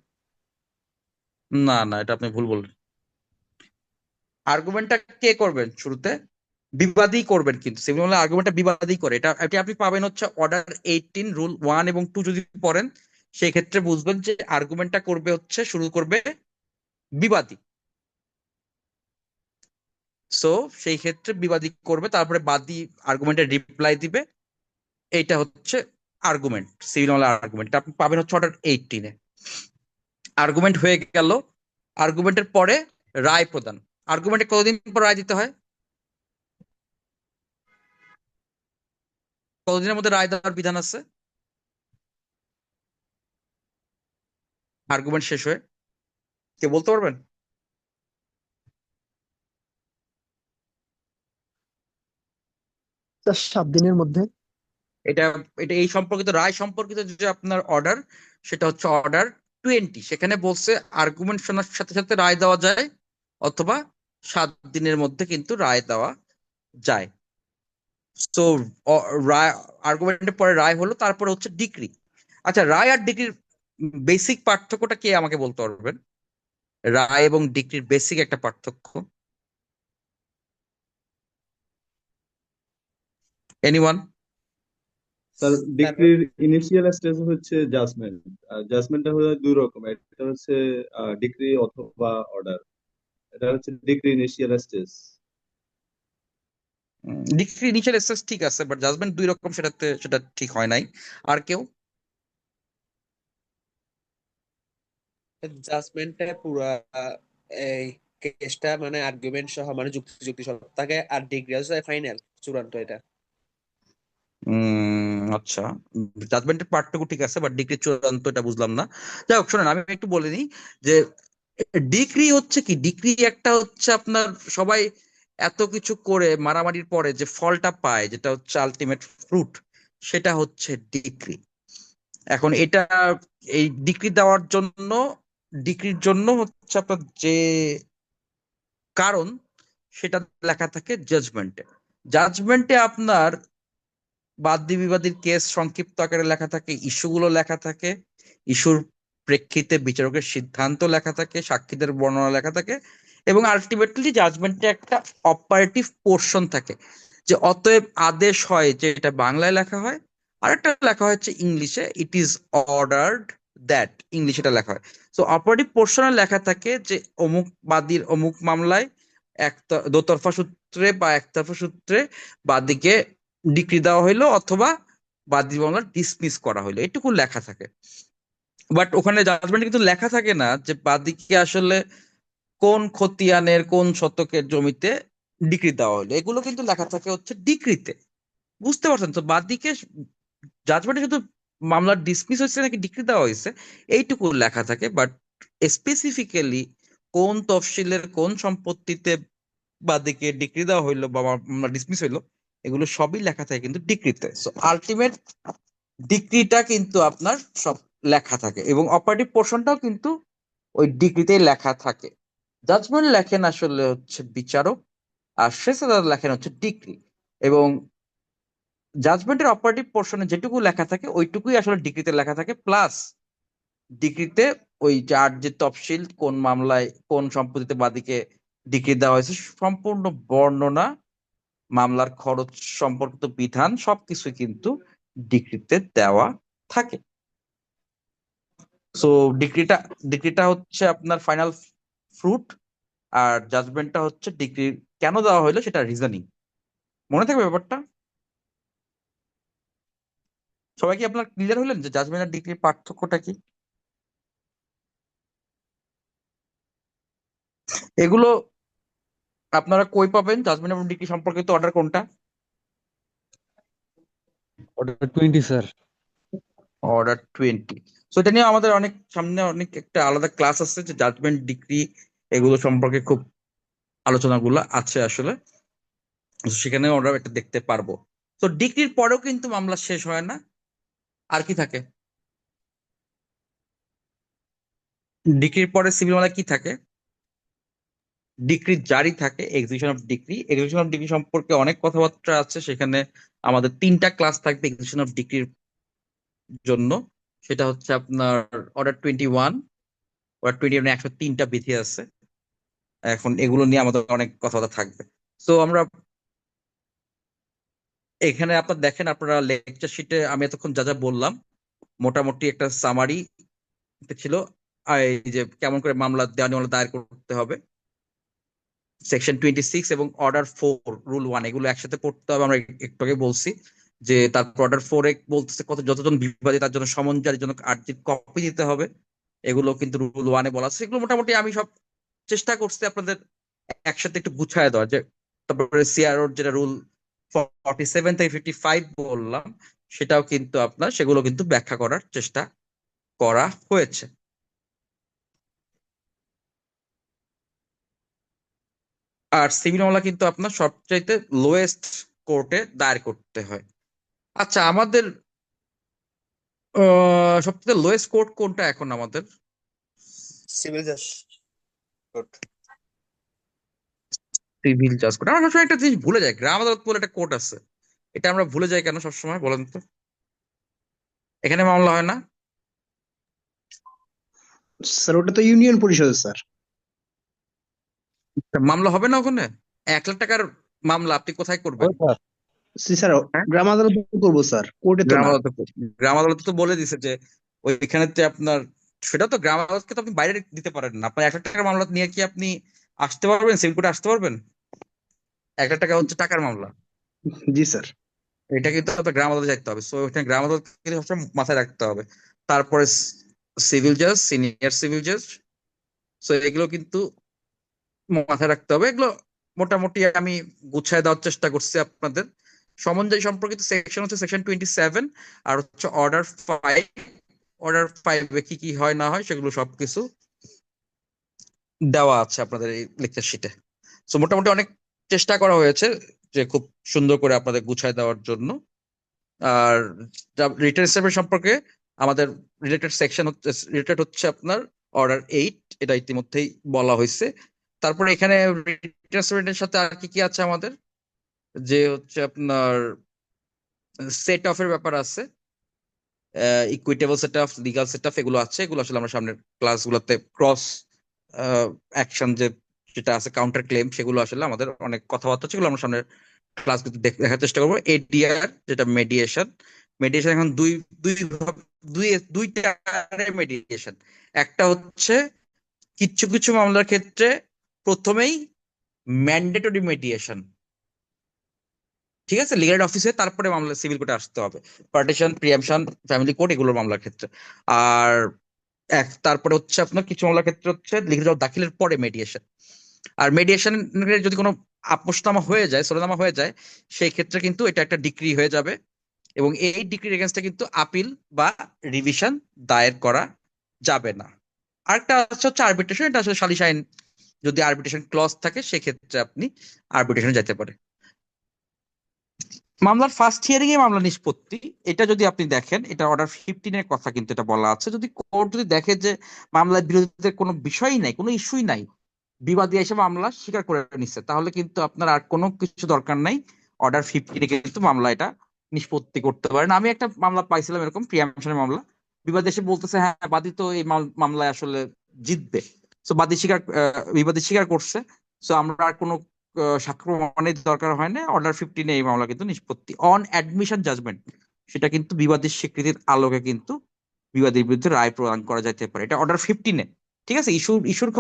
না না, এটা আপনি ভুল বললেন। আর্গুমেন্টটা কে করবেন শুরুতে? বিবাদী করবেন, কিন্তু সিভিল মামলায় আর্গুমেন্টটা বিবাদী করে। এটা আপনি পাবেন হচ্ছে অর্ডার 18 রুল 1 এবং 2 যদি পড়েন, সেই ক্ষেত্রে বুঝবেন যে আর্গুমেন্টটা করবে হচ্ছে, শুরু করবে বিবাদী। সো সেই ক্ষেত্রে বিবাদী করবে, তারপরে বাদী আর্গুমেন্টের রিপ্লাই দিবে। এইটা হচ্ছে আর্গুমেন্ট, সিভিল মামলার আর্গুমেন্ট। এটা আপনি পাবেন হচ্ছে অর্ডার 18 এ। আর্গুমেন্ট হয়ে গেল, আর্গুমেন্টের পরে রায় প্রদান। আর্গুমেন্টে কতদিন পর রায় দিতে হয়? কতদিনের মধ্যে রায় দেওয়ার বিধান আছে আর্গুমেন্ট শেষ হয়ে? কে বলতে পারবেন? স্যার 7 দিনের মধ্যে। এটা এটা এই সম্পর্কিত, রায় সম্পর্কিত যে আপনার অর্ডার, সেটা হচ্ছে অর্ডার 20। সেখানে বলছে আর্গুমেন্ট শোনার সাথে সাথে রায় দেওয়া যায়, অথবা 7 দিনের মধ্যে কিন্তু রায় দেওয়া যায়। তো রায়, আর্গুমেন্টের পরে রায় হলো, তারপরে হচ্ছে ডিক্রি। আচ্ছা, রায় আর ডিক্রির বেসিক পার্থক্যটা কে আমাকে বলতে পারবেন? রায় এবং ডিক্রির বেসিক একটা পার্থক্য, এনিওয়ান? স্যার ডিক্রির ইনিশিয়াল স্টেজ হচ্ছে জাজমেন্ট। আর জাজমেন্টটা হলো দুই রকম, একটা হচ্ছে ডিক্রি অথবা অর্ডার। এটা হচ্ছে decree initial stage. Decree initial essays ঠিক আছে, বাট জাজমেন্ট দুই রকম, সেটা ঠিক হয় নাই। আর কেউ? জাজমেন্টে পুরা এই কেসটা মানে আর্গুমেন্ট সহ মানে যুক্তি সহ থাকে, আর ডিগ্রি হচ্ছে ফাইনাল চূড়ান্ত। এটা আচ্ছা, জাজমেন্টের পার্টটুকু ঠিক আছে, বাট ডিগ্রি চূড়ান্ত এটা বুঝলাম না। যাই হোক, শোনেন আমি একটু বলে নিই যে ডিগ্রি হচ্ছে কি, ডিগ্রি একটা হচ্ছে আপনার সবাই এত কিছু করে মারামারির পরে যে ফলটা পায়, যেটা হচ্ছে আলটিমেট ফ্রুট, সেটা হচ্ছে ডিগ্রি। এখন এটা, এই ডিগ্রি দেওয়ার জন্য, ডিগ্রির জন্য হচ্ছে আপনার যে কারণ, সেটা লেখা থাকে জাজমেন্টে। জাজমেন্টে আপনার বাদী বিবাদীর কেস সংক্ষিপ্ত আকারে লেখা থাকে, ইস্যুগুলো লেখা থাকে, ইস্যুর প্রেক্ষিতে বিচারকের সিদ্ধান্ত লেখা থাকে, সাক্ষীদের বর্ণনা লেখা থাকে, এবং আলটিমেটলি জাজমেন্টে একটা অপারেটিভ পোর্শন থাকে, যে অতএব আদেশ হয়, যে এটা বাংলায় লেখা হয়, আর একটা লেখা হচ্ছে ইংলিশে, ইট ইজ অর্ডার্ড দ্যাট, ইংলিশে এটা লেখা হয়। সো অপারেটিভ পোর্শনে লেখা থাকে যে অমুক বাদীর অমুক মামলায় দোতরফা সূত্রে বা একতরফা সূত্রে বাদীকে ডিক্রি দেওয়া হইলো, অথবা বাদী মামলা ডিসমিস করা হইলো, এটুকু লেখা থাকে। বাট ওখানে জাজমেন্টে কিন্তু লেখা থাকে না যে বাদীকে আসলে কোন খতিয়ানের কোন শতকের জমিতে ডিক্রি দেওয়া হলো, এগুলো কিন্তু লেখা থাকে হচ্ছে ডিক্রিতে। বুঝতে পারছেন তো? বাদীকে জাজমেন্টে শুধু মামলা ডিসমিস হয়েছে নাকি ডিক্রি দেওয়া হয়েছে এইটুকু লেখা থাকে, বাট স্পেসিফিক্যালি কোন তফসিলের কোন সম্পত্তিতে বাদীকে ডিক্রি দেওয়া হইলো বা মামলা ডিসমিস হইলো, এগুলো সবই লেখা থাকে কিন্তু ডিক্রিতে। সো আলটিমেট ডিক্রিটা কিন্তু আপনার সব লেখা থাকে, এবং অপারেটিভ পোর্শনটাও কিন্তু ওই ডিক্রিতেই লেখা থাকে। জাজমেন্ট লেখেন আসলে হচ্ছে বিচারক, আর শেষদার লেখেন হচ্ছে ডিক্রি, এবং জাজমেন্টের অপারেটিভ পোর্শনে যেটুকু লেখা থাকে ওইটুকুই আসলে ডিক্রিতে লেখা থাকে, প্লাস ডিক্রিতে ওই যার যে তফসিল, কোন মামলায় কোন সম্পত্তিতে বাদীকে ডিক্রি দেওয়া হয়েছে, সম্পূর্ণ বর্ণনা, মামলার খরচ সম্পর্কিত বিধান, সবকিছু কিন্তু ডিক্রিতে দেওয়া থাকে। সো ডিক্রিটা ডিক্রিটা হচ্ছে আপনার ফাইনাল ফ্রুট, আর জাজমেন্টটা হচ্ছে ডিগ্রি কেন দেওয়া হলো সেটা রিজনিং। মনে থাকবে ব্যাপারটা? সবাই কি আপনার ক্লিয়ার হলেন যে জাজমেন্ট আর ডিগ্রির পার্থক্যটা কি? এগুলো আপনারা কই পাবেন? জাজমেন্ট এবং ডিগ্রি সম্পর্কিত অর্ডার কোনটা? Order 20 sir. অর্ডার 20। সো এটা নিয়ে আমাদের অনেক সামনে অনেক একটা আলাদা ক্লাস আছে, যে জাজমেন্ট ডিগ্রি এগুলো সম্পর্কে খুব আলোচনাগুলো আছে আসলে, তো সেখানে আমরা এটা দেখতে পারবো। তো ডিগ্রির পরেও কিন্তু মামলা শেষ হয় না, আর কি থাকে? ডিগ্রির পরে সিভিল মামলা কি থাকে? ডিগ্রি জারি থাকে, execution of degree. Execution of degree সম্পর্কে অনেক কথাবার্তা আছে, সেখানে আমাদের 3টা ক্লাস থাকবে এক্সিকিউশন অফ ডিগ্রির জন্য। সেটা হচ্ছে আপনার অর্ডার 21, অর্ডার 21 103টা বিধি আছে। এখন এগুলো নিয়ে আমাদের অনেক কথাবার্তা থাকবে। তো আমরা এখানে আপনার দেখেন, আপনারা লেকচার শিটে আমি এতক্ষণ যা যা বললাম মোটামুটি একটা সামারি ছিল। আর এই যে কেমন করে মামলা, দেওয়ানি মামলা দায়ের করতে হবে, সেকশন 26 এবং অর্ডার 4 রুল 1, এগুলো একসাথে পড়তে হবে। আমরা একটু আগে বলছি যে তারপর অর্ডার 4 বলতেছে যতজন বিবাদী তার জন্য সমন জারির জন্য আর্জির কপি দিতে হবে, এগুলো কিন্তু রুল 1 বলা আছে। এগুলো মোটামুটি আমি সব চেষ্টা করছি আপনাদের একসাথে একটু গুছায় দেওয়া। যে তারপরে সিআরও যেটা রুল 47 থেকে 55 বললাম, সেটাও কিন্তু আপনার সেগুলো কিন্তু ব্যাখ্যা করার চেষ্টা করা হয়েছে। আর সিভিল মামলা কিন্তু আপনার সবচাইতে লোয়েস্ট কোর্টে দায়ের করতে হয়। আচ্ছা, আমাদের সবচেয়ে লোয়েস্ট কোর্ট কোনটা এখন আমাদের? সিভিল জাজ কোর্ট। সিভিল জাজ কোর্ট। আমরা সবসময় একটা জিনিস ভুলে যাই, গ্রাম আদালত বলে একটা কোর্ট আছে, এটা আমরা ভুলে যাই কেন সবসময়, বলেন তো? এখানে মামলা হয় না? স্যার ওটা তো ইউনিয়ন পরিষদের স্যার। মামলা হবে না ওখানে? 1 লাখ টাকার মামলা আপনি কোথায় করবেন? স্যার হ্যাঁ, গ্রাম আদালতে করবো স্যার, কোর্টে তো গ্রাম না। আদালতে গ্রাম আদালতে তো বলে দিছে যে ওইখানে যে আপনার, সেটা তো গ্রাম আদালতকে তো আপনি বাইরে দিতে পারেন না। আপনার 1 লাখ টাকার মামলা নিয়ে কি আপনি আসতে পারবেন? সিভিল কোর্টে আসতে পারবেন? 1 লাখ টাকা হচ্ছে টাকার মামলা। জি স্যার। এটা কিন্তু আপনার গ্রাম আদালতে যাইতে হবে। সো ওইখানে গ্রাম আদালত কিন্তু সবসময় মাথায় রাখতে হবে। তারপরে সিভিল জাজ, সিনিয়র সিভিল জাজ, সো এগুলো কিন্তু মাথায় রাখতে হবে। এগুলো মোটামুটি আমি গুছায় দেওয়ার চেষ্টা করছি আপনাদের। সমনজাই সম্পর্কিত সেকশন হচ্ছে সেকশন 27, আর হচ্ছে অর্ডার 5 কি কি হয় না হয় সেগুলো সবকিছু দেওয়া আছে আপনাদের এই লেকচার শিটে। সো মোটামুটি অনেক চেষ্টা করা হয়েছে যে খুব সুন্দর করে আপনাদের গুছায় দেওয়ার জন্য। আর রিটার্ন স্টেটমেন্ট সম্পর্কে আমাদের রিলেটেড হচ্ছে আপনার অর্ডার 8, এটা ইতিমধ্যেই বলা হয়েছে। তারপরে এখানে রিটার্ন স্টেটমেন্টের সাথে আর কি কি আছে আমাদের, যে হচ্ছে আপনার সেট অফ এর ব্যাপার আছে, equitable set of, legal set of, এগুলো আছে। এগুলো আসলে আমরা সামনের ক্লাসগুলোতে ক্রস অ্যাকশন যেটা আছে, কাউন্টার ক্লেম, সেগুলো আসলে আমাদের অনেক কথাবার্তা আছে, এগুলো আমরা সামনের ক্লাসগুলোতে দেখার চেষ্টা করবো। এডিআর যেটা মেডিয়েশন এখন দুইটা মেডিয়েশন। একটা হচ্ছে কিছু কিছু মামলার ক্ষেত্রে প্রথমেই ম্যান্ডেটরি মেডিয়েশন, ঠিক আছে, লিগাল অফিসে, তারপরে মামলা সিভিল কোর্টে আসতে হবে, পার্টিশন, প্রিএমশন, ফ্যামিলি কোর্ট, এগুলোর মামলার ক্ষেত্রে। আর তারপরে হচ্ছে আপনার কিছু মামলার ক্ষেত্রে হচ্ছে লিখিত জবাব দাখিলের পরে মেডিয়েশন। আর মেডিয়েশনের যদি কোনো আপোষনামা হয়ে যায়, সরেনামা হয়ে যায়, সেই ক্ষেত্রে কিন্তু এটা একটা ডিক্রি হয়ে যাবে, এবং এই ডিক্রির এগেনস্টে কিন্তু আপিল বা রিভিশন দায়ের করা যাবে না। আরেকটা হচ্ছে আরবিট্রেশন, এটা আসলে সালিস আইন, যদি আরবিট্রেশন ক্লজ থাকে সেক্ষেত্রে আপনি আরবিট্রেশনে যেতে পারে। মামলার ফার্স্ট হিয়ারিং এ মামলা নিষ্পত্তি, এটা যদি আপনি দেখেন, এটা অর্ডার 15 এর কথা কিন্তু এটা বলা আছে। যদি কোর্ট যদি দেখে যে মামলার বিরোধীদের কোনো বিষয়ই নাই, কোনো ইস্যুই নাই, বিবাদী এসে মামলা স্বীকার করে নিচ্ছে, তাহলে কিন্তু আপনার আর কোনো কিছু দরকার নাই, অর্ডার 15 কিন্তু মামলা এটা নিষ্পত্তি করতে পারেন। আমি একটা মামলা পাইছিলাম এরকম, প্রিয়াম্পশনের মামলা, বিবাদী এসে বলতেছে হ্যাঁ বাদী তো এই মামলায় আসলে জিতবে, সো বিবাদী স্বীকার করছে, সো আমরা আর কোনো সাক্ষ্য প্রমাণের দরকার হয় না, অর্ডার 15 এই মামলা কিন্তু নিষ্পত্তি অন অ্যাডমিশন জাজমেন্ট, সেটা কিন্তু বিবাদীর স্বীকৃতির আলোকে কিন্তু বিবাদীর বিরুদ্ধে রায় প্রদান করা যেতে পারে। এটা অর্ডার 15, ঠিক আছে। ইস্যুর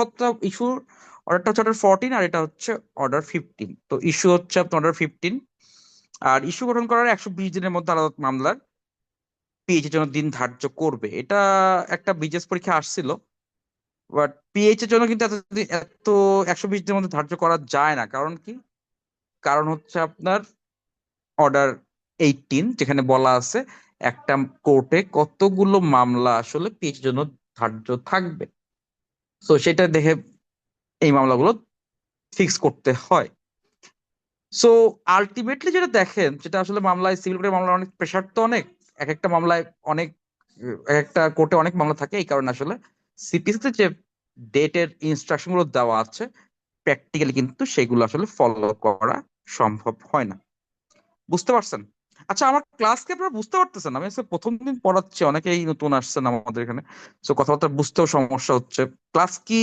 অর্ডারটা হচ্ছে অর্ডার 14, আর এটা হচ্ছে অর্ডার 15। তো ইস্যু হচ্ছে আপনার অর্ডার 15, আর ইস্যু গঠন করার 120 দিনের মধ্যে আদালত মামলার পিএইচ এর জন্য দিন ধার্য করবে। এটা একটা বিজেস পরীক্ষা আসছিল, বাট পিএইচ এর জন্য কিন্তু এত 120 দিনের মধ্যে ধার্য করা যায় না। কারণ কি? কারণ হচ্ছে আপনার অর্ডার 18, যেখানে বলা আছে একটা কোর্টে কতগুলো মামলা আসলে পিএইচ এর জন্য ধার্য থাকবে, তো সেটা দেখে এই মামলাগুলো ফিক্স করতে হয়। সো আলটিমেটলি যেটা দেখেন, যেটা আসলে মামলায়, সিভিল কোর্টের মামলা অনেক প্রেশার, তো অনেক, এক একটা মামলায় অনেক, এক একটা কোর্টে অনেক মামলা থাকে, এই কারণে আসলে সিপিসিতে যে ডেটের ইনস্ট্রাকশন গুলো দেওয়া আছে, প্র্যাকটিক্যালি কিন্তু সেগুলো আসলে ফলো করা সম্ভব হয় না। বুঝতে পারছেন? আচ্ছা, আমার ক্লাসকে আপনারা বুঝতে পারতেছেন? আমি আজকে প্রথম দিন পড়াচ্ছি, অনেকেই নতুন আসছেন আমাদের এখানে, সো কথাবার্তা বুঝতেও সমস্যা হচ্ছে। ক্লাস কি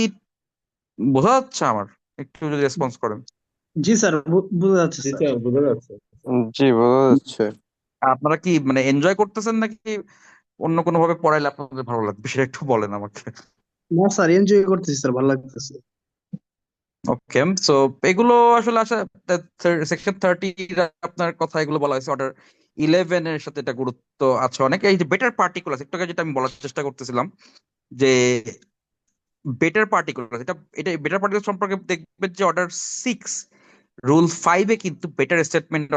বোঝা যাচ্ছে আমার? একটু যদি রেসপন্স করেন। জি স্যার, বোঝা যাচ্ছে জি স্যার। স্যার, বোঝা যাচ্ছে। জি বোঝা যাচ্ছে। আপনারা কি মানে এনজয় করতেছেন, নাকি অন্য কোনো ভাবে পড়াইলে আপনাদের ভালো লাগবে, সেটা একটু বলেন আমাকে। না স্যার, এনজয় করতেছি স্যার, ভালো লাগতেছে। ওকে, সো এগুলো আসলে সেকশন 30 আপনার কথা এগুলো বলা হয়েছে, অর্ডার 11 এর সাথে এটা গুরুত্ব আছে অনেক। এই যে বেটার পার্টিকুলার, একটু আগে যেটা আমি বলার চেষ্টা করতেছিলাম, যে বেটার পার্টিকুলার, এটা বেটার পার্টিকুলার সম্পর্কে দেখবেন যে অর্ডার 6 রুল 5 কিন্তু বেটার স্টেটমেন্ট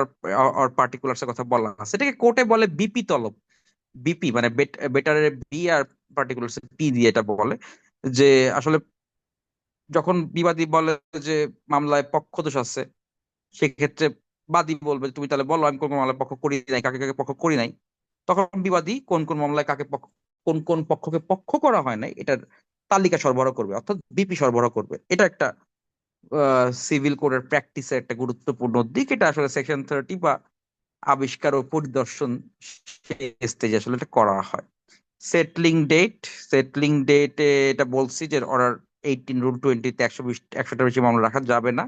অর পার্টিকুলার্স এর কথা বলা আছে। এটাকে কোর্টে বলে বিপি তলব। বিপি মানে বেটারের বি, আর পার্টিকুলার্স পি দিয়ে এটা বলে যে আসলে যখন বিবাদী বলে যে মামলায় পক্ষদোষ আছে, সেক্ষেত্রে বাদী বলবে তুমি তাহলে বলো আমি কোন কোন মামলায় পক্ষ করি নাই, কাকে কাকে পক্ষ করি নাই। তখন বিবাদী কোন কোন মামলায় কাকে কোন কোন পক্ষকে পক্ষ করা হয় নাই এটার তালিকা সরবরাহ করবে, অর্থাৎ বিপি সরবরাহ করবে। এটা একটা সিভিল কোডের প্র্যাকটিসের একটা গুরুত্বপূর্ণ দিক। এটা আসলে সেকশন 30 বা আবিষ্কার ও পরিদর্শন স্টেজে আসলে এটা করা হয়। সেটলিং ডেট এটা বলছি যে অর্ডার 18 রুল 20-তে 100টার বেশি মামলা রাখা যাবে না,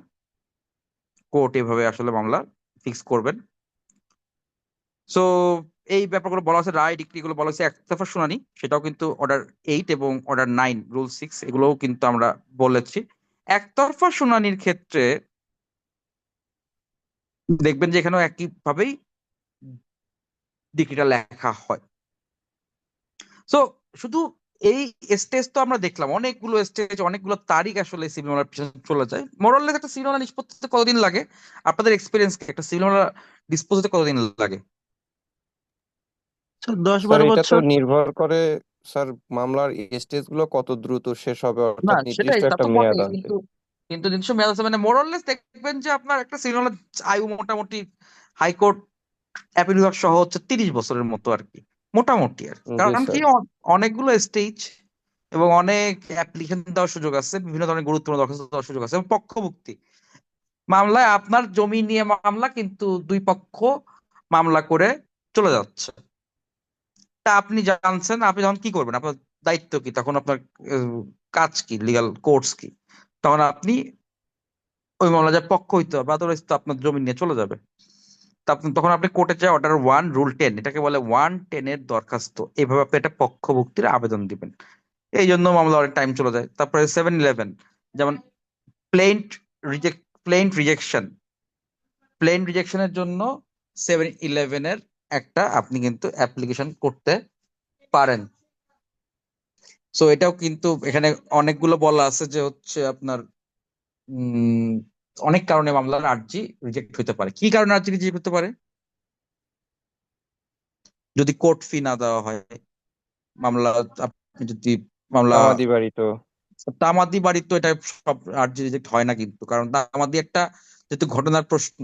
কোর্ট এভাবে আসলে মামলা ফিক্স করবেন। সো এই ব্যাপারগুলো বলা হচ্ছে, রায় ডিক্রি গুলো বলা হচ্ছে একতরফা শুনানি, সেটাও কিন্তু অর্ডার 8 এবং অর্ডার 9 রুল 6 এগুলোও কিন্তু আমরা বলেছি। একতরফা শুনানির ক্ষেত্রে দেখবেন যে এখানেও একই ভাবেই ডিক্রিটা লেখা হয়। সো শুধু এই স্টেজ তো আমরা দেখলাম, অনেকগুলো স্টেজ, অনেকগুলো তারিখ আসলে সিভিল মামলার পিছনে চলে যায়। মোরাললেস একটা সিভিল মামলা নিষ্পত্তিতে কতদিন লাগে আপনাদের এক্সপিরিয়েন্স কি? একটা সিভিল মামলা ডিসপোজ হতে কতদিন লাগে? স্যার 10-12 এটা তো বছর। নির্ভর করে স্যার মামলার স্টেজ গুলো কত দ্রুত শেষ হবে, না অর্থাৎ সেটাই, নির্দিষ্ট তা একটা তো মেয়াদ বটেই, আছে। কিন্তু কিন্তু নির্দিষ্ট মেয়াদ আছে, মানে মোরাললেস দেখবেন যে আপনার একটা সিভিল আয়ু মোটামুটি হাইকোর্ট অ্যাপিল বিভাগ সহ হচ্ছে 30 বছরের মতো আর কি, মোটামুটি আর কি। জি কারণ কি স্যার। অনেকগুলো স্টেজ এবং অনেক অ্যাপ্লিকেশন দেওয়ার সুযোগ আছে, বিভিন্ন ধরনের গুরুত্বপূর্ণ দরখাস্ত দেওয়ার সুযোগ আছে, এবং পক্ষভুক্তি মামলায় আপনার জমি নিয়ে মামলা, কিন্তু দুই পক্ষ মামলা করে চলে যাচ্ছে, তা আপনি জানছেন, আপনি তখন কি করবেন? আপনার দায়িত্ব কি তখন? আপনার কাজ কি, লিগাল কোর্স কি? তখন আপনি ওই মামলার পক্ষ হইতে হবে, আদারওয়াইজ তো আপনার জমি নিয়ে চলে যাবে। তখন আপনি কোর্টে যায় অর্ডার 1 রুল 10, এটাকে বলে 110 এর দরখাস্ত, এইভাবে আপনি একটা পক্ষভুক্তির আবেদন দিবেন। এই জন্য মামলা অনেক টাইম চলে যায়। তারপরে 7-11, যেমন প্লেন্ট প্লেন্ট রিজেকশন, প্লেন্ট রিজেকশনের জন্য 7-11 এর একটা আপনি কিন্তু অ্যাপ্লিকেশন করতে পারেন। সো এটাও কিন্তু এখানে অনেকগুলো বলা আছে যে হচ্ছে আপনার উম অনেক কারণে মামলার আর্জি রিজেক্ট হতে পারে। কি কারণে আর্জি রিজেক্ট হতে পারে? যদি কোর্ট ফি না দেওয়া হয়, মামলা আপনি যদি মামলা তামাদি বাড়ি তো। তামাদি বাড়ি, তো এটা সব আর্জি রিজেক্ট হয় না কিন্তু, কারণ তামাদি একটা যেহেতু ঘটনার প্রশ্ন,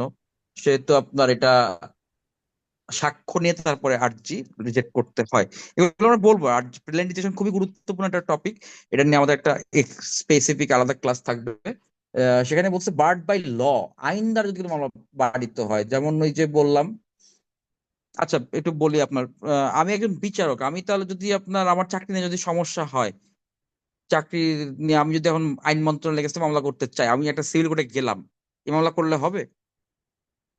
সেহেতু আপনার এটা সাক্ষ্য নিয়ে তারপরে আর্জি রিজেক্ট করতে হয়। এগুলো আমরা বলবো। আর্জি প্রিলিটিগেশন খুবই গুরুত্বপূর্ণ একটা টপিক, এটা নিয়ে আমাদের একটা স্পেসিফিক আলাদা ক্লাস থাকবে। সেখানে বলছে বার্ড বাই ল, আইন দ্বারা যদি কোনো মামলা বাড়িত হয়, যেমন ওই যে বললাম। আচ্ছা একটু বলি আপনার, আমি একজন বিচারক, আমি তাহলে যদি আপনার আমার চাকরি নিয়ে যদি সমস্যা হয়, চাকরি নিয়ে আমি যদি এখন আইন মন্ত্রণালয়ের কাছে মামলা করতে চাই, আমি একটা সিভিল কোর্টে গেলাম, এই মামলা করলে হবে?